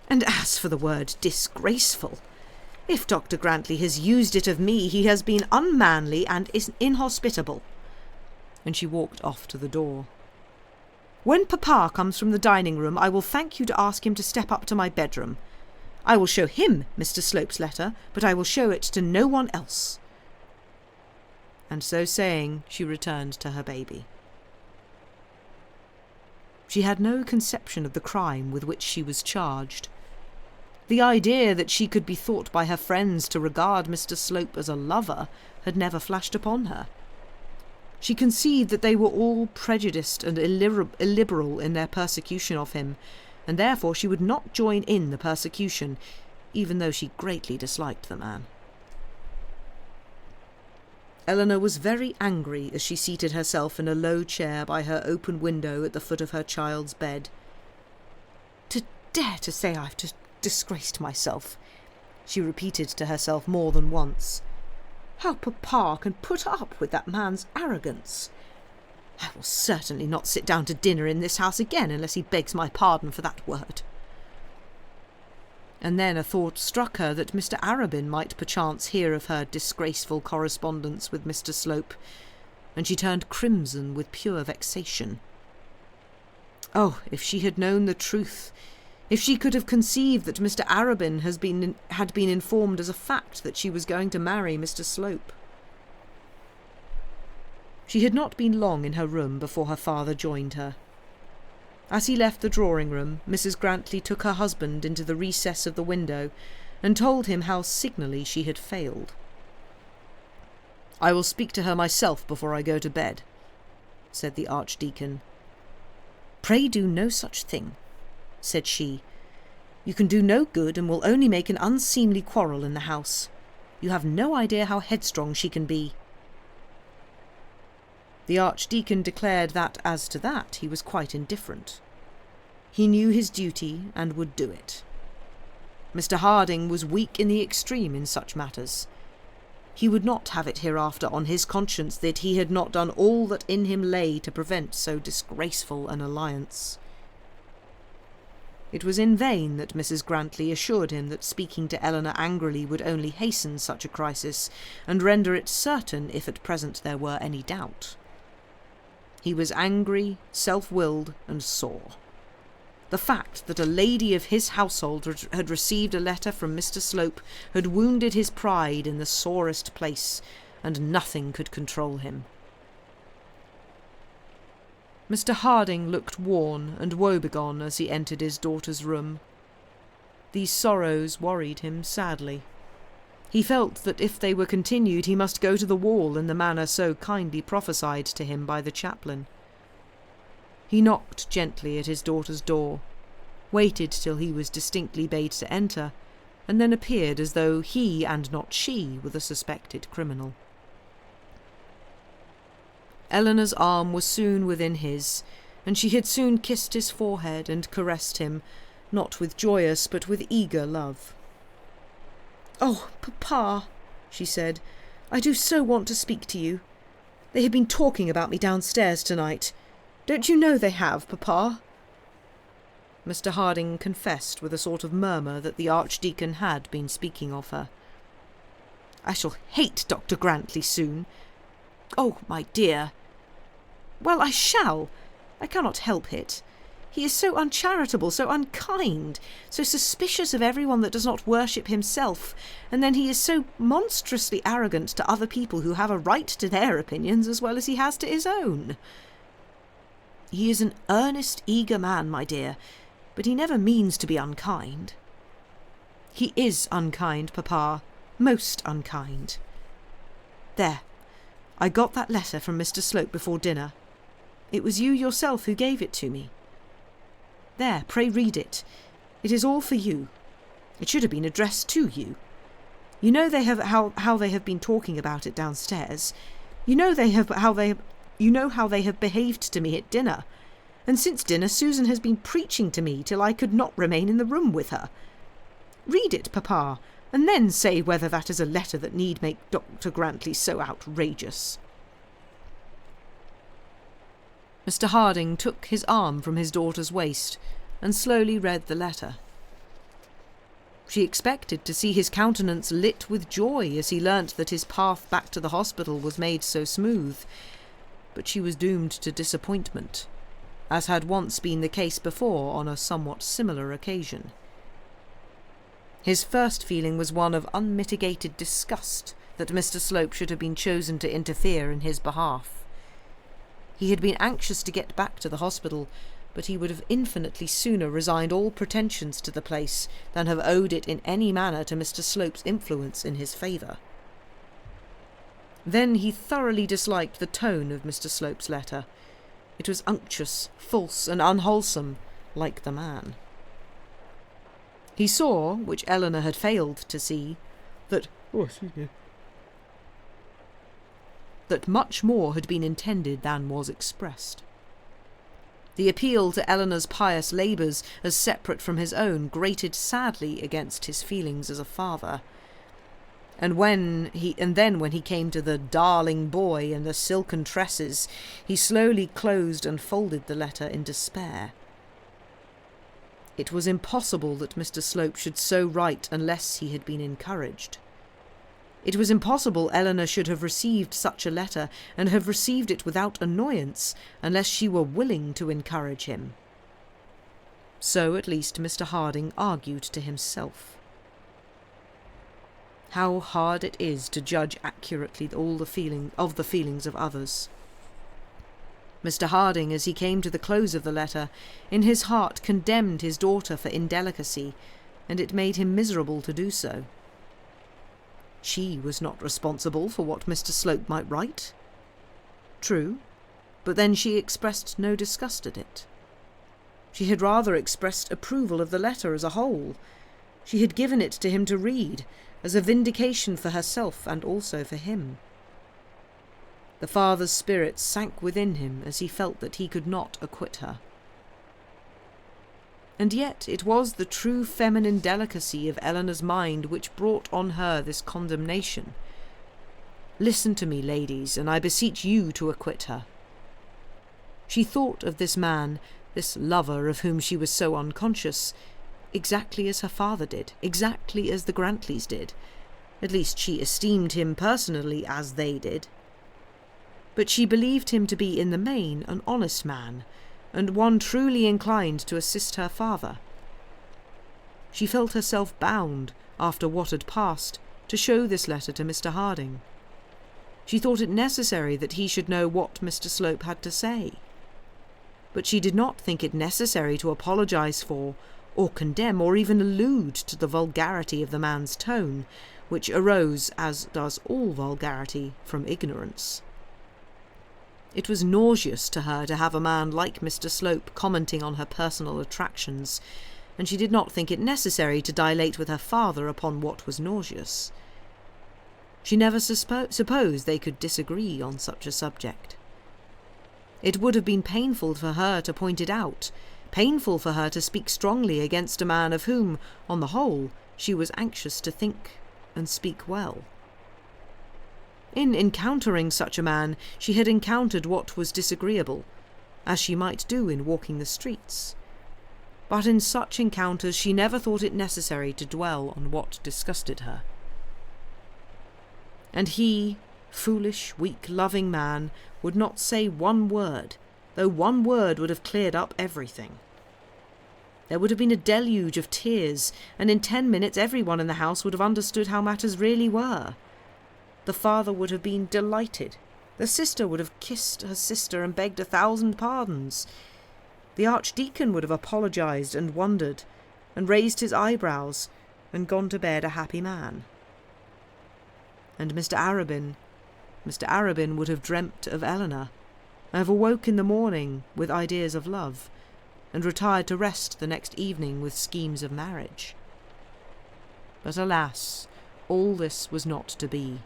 [SPEAKER 1] And as for the word disgraceful, if Dr. Grantley has used it of me, he has been unmanly and is inhospitable." And she walked off to the door. "When Papa comes from the dining-room, I will thank you to ask him to step up to my bedroom. I will show him Mr. Slope's letter, but I will show it to no one else." And so saying, she returned to her baby. She had no conception of the crime with which she was charged. The idea that she could be thought by her friends to regard Mr. Slope as a lover had never flashed upon her. She conceived that they were all prejudiced and illiberal in their persecution of him, and therefore she would not join in the persecution, even though she greatly disliked the man. Eleanor was very angry as she seated herself in a low chair by her open window at the foot of her child's bed. "To dare to say I've disgraced myself," she repeated to herself more than once. "How Papa can put up with that man's arrogance. I will certainly not sit down to dinner in this house again unless he begs my pardon for that word." And then a thought struck her that Mr. Arabin might perchance hear of her disgraceful correspondence with Mr. Slope, and she turned crimson with pure vexation. Oh, if she had known the truth! If she could have conceived that Mr. Arabin had been informed as a fact that she was going to marry Mr. Slope! She had not been long in her room before her father joined her. As he left the drawing-room, Mrs. Grantley took her husband into the recess of the window and told him how signally she had failed. "I will speak to her myself before I go to bed," said the Archdeacon. "Pray do no such thing," said she. "You can do no good and will only make an unseemly quarrel in the house. You have no idea how headstrong she can be." The Archdeacon declared that as to that he was quite indifferent. He knew his duty and would do it. Mr. Harding was weak in the extreme in such matters. He would not have it hereafter on his conscience that he had not done all that in him lay to prevent so disgraceful an alliance. It was in vain that Mrs. Grantley assured him that speaking to Eleanor angrily would only hasten such a crisis, and render it certain if at present there were any doubt. He was angry, self-willed, and sore. The fact that a lady of his household had received a letter from Mr. Slope had wounded his pride in the sorest place, and nothing could control him. Mr. Harding looked worn and woebegone as he entered his daughter's room. These sorrows worried him sadly. He felt that if they were continued he must go to the wall in the manner so kindly prophesied to him by the chaplain. He knocked gently at his daughter's door, waited till he was distinctly bade to enter, and then appeared as though he and not she were the suspected criminal. Eleanor's arm was soon within his, and she had soon kissed his forehead and caressed him, not with joyous but with eager love. "Oh, Papa," she said, "I do so want to speak to you. They have been talking about me downstairs tonight. Don't you know they have, Papa?" Mr. Harding confessed with a sort of murmur that the Archdeacon had been speaking of her. "I shall hate Dr. Grantley soon." "Oh, my dear." "Well, I shall. I cannot help it. He is so uncharitable, so unkind, so suspicious of everyone that does not worship himself, and then he is so monstrously arrogant to other people who have a right to their opinions as well as he has to his own. He is an earnest, eager man, my dear, but he never means to be unkind." "He is unkind, Papa, most unkind. There, I got that letter from Mr. Slope before dinner. It was you yourself who gave it to me. There, pray read it. It is all for you. It should have been addressed to you. You know how they have been talking about it downstairs. You know how they have behaved to me at dinner. And since dinner Susan has been preaching to me till I could not remain in the room with her. Read it, Papa, and then say whether that is a letter that need make Dr. Grantley so outrageous." Mr. Harding took his arm from his daughter's waist and slowly read the letter. She expected to see his countenance lit with joy as he learnt that his path back to the hospital was made so smooth, but she was doomed to disappointment, as had once been the case before on a somewhat similar occasion. His first feeling was one of unmitigated disgust that Mr. Slope should have been chosen to interfere in his behalf. He had been anxious to get back to the hospital, but he would have infinitely sooner resigned all pretensions to the place than have owed it in any manner to Mr. Slope's influence in his favour. Then he thoroughly disliked the tone of Mr. Slope's letter. It was unctuous, false, and unwholesome, like the man. He saw, which Eleanor had failed to see, that much more had been intended than was expressed. The appeal to Eleanor's pious labours as separate from his own grated sadly against his feelings as a father. And then when he came to the darling boy and the silken tresses, he slowly closed and folded the letter in despair. It was impossible that Mr. Slope should so write unless he had been encouraged. It was impossible Eleanor should have received such a letter and have received it without annoyance unless she were willing to encourage him. So at least Mr. Harding argued to himself. How hard it is to judge accurately of the feelings of others. Mr. Harding, as he came to the close of the letter, in his heart condemned his daughter for indelicacy, and it made him miserable to do so. She was not responsible for what Mr. Slope might write. True, but then she expressed no disgust at it. She had rather expressed approval of the letter as a whole. She had given it to him to read, as a vindication for herself and also for him. The father's spirit sank within him as he felt that he could not acquit her. And yet it was the true feminine delicacy of Eleanor's mind which brought on her this condemnation. Listen to me, ladies, and I beseech you to acquit her. She thought of this man, this lover of whom she was so unconscious, exactly as her father did, exactly as the Grantleys did. At least she esteemed him personally as they did. But she believed him to be in the main an honest man, and one truly inclined to assist her father. She felt herself bound, after what had passed, to show this letter to Mr. Harding. She thought it necessary that he should know what Mr. Slope had to say. But she did not think it necessary to apologise for, or condemn, or even allude to the vulgarity of the man's tone, which arose, as does all vulgarity, from ignorance. It was nauseous to her to have a man like Mr. Slope commenting on her personal attractions, and she did not think it necessary to dilate with her father upon what was nauseous. She never supposed they could disagree on such a subject. It would have been painful for her to point it out, painful for her to speak strongly against a man of whom, on the whole, she was anxious to think and speak well. In encountering such a man, she had encountered what was disagreeable, as she might do in walking the streets. But in such encounters she never thought it necessary to dwell on what disgusted her. And he, foolish, weak, loving man, would not say one word, though one word would have cleared up everything. There would have been a deluge of tears, and in 10 minutes everyone in the house would have understood how matters really were. The father would have been delighted. The sister would have kissed her sister and begged 1,000 pardons. The archdeacon would have apologised and wondered, and raised his eyebrows, and gone to bed a happy man. And Mr. Arabin would have dreamt of Eleanor, and have awoke in the morning with ideas of love, and retired to rest the next evening with schemes of marriage. But alas, all this was not to be.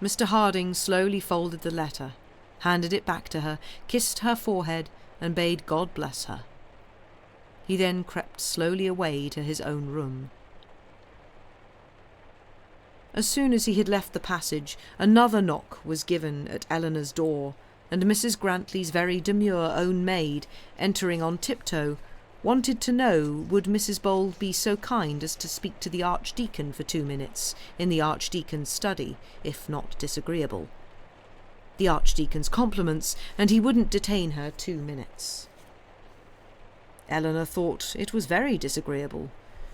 [SPEAKER 1] Mr. Harding slowly folded the letter, handed it back to her, kissed her forehead, and bade God bless her. He then crept slowly away to his own room. As soon as he had left the passage, another knock was given at Eleanor's door, and Mrs. Grantley's very demure own maid, entering on tiptoe, wanted to know would Mrs. Bold be so kind as to speak to the Archdeacon for 2 minutes in the Archdeacon's study, if not disagreeable. The Archdeacon's compliments, and he wouldn't detain her 2 minutes. Eleanor thought it was very disagreeable.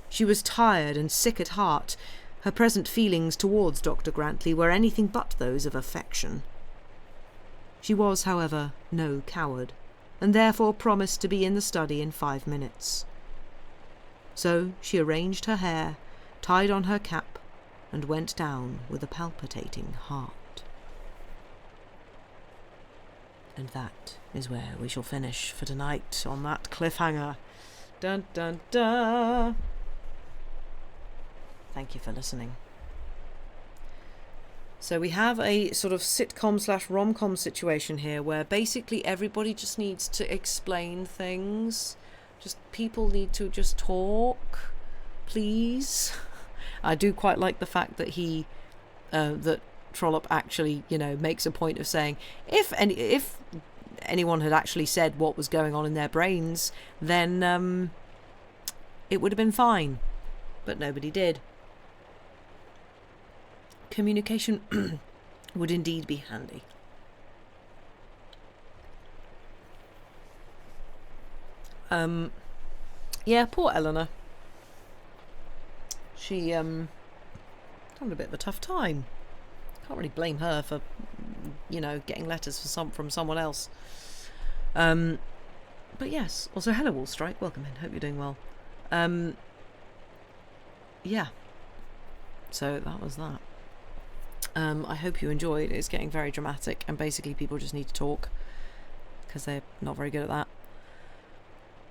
[SPEAKER 1] She was tired and sick at heart. Her present feelings towards Dr. Grantley were anything but those of affection. She was, however, no coward, and therefore promised to be in the study in 5 minutes. So she arranged her hair, tied on her cap, and went down with a palpitating heart. And that is where we shall finish for tonight, on that cliffhanger. Dun dun dun! Thank you for listening. So we have a sort of sitcom/rom-com situation here where basically everybody just needs to explain things. Just people need to just talk, please. I do quite like the fact that that Trollope actually, makes a point of saying if anyone had actually said what was going on in their brains, then it would have been fine. But nobody did. Communication would indeed be handy. Yeah, poor Eleanor. She having a bit of a tough time. Can't really blame her for, getting letters from someone else. But yes, also hello Wallstrike, welcome in. Hope you're doing well. Yeah. So that was that. I hope you enjoyed. It's getting very dramatic, and basically people just need to talk because they're not very good at that.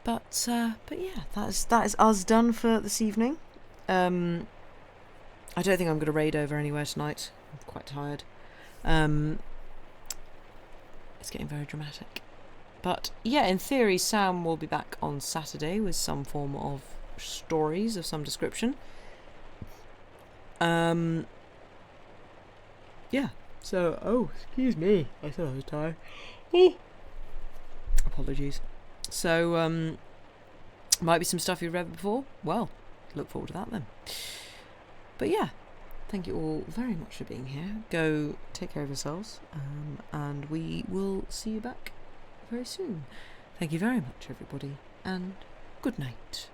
[SPEAKER 1] But yeah, that is us done for this evening. I don't think I'm going to raid over anywhere tonight. I'm quite tired. It's getting very dramatic. But yeah, in theory, Sam will be back on Saturday with some form of stories of some description. Yeah. So, excuse me. I thought I was tired. Oh. Apologies. So, might be some stuff you've read before. Well, look forward to that then. But yeah, thank you all very much for being here. Go take care of yourselves, and we will see you back very soon. Thank you very much, everybody, and good night.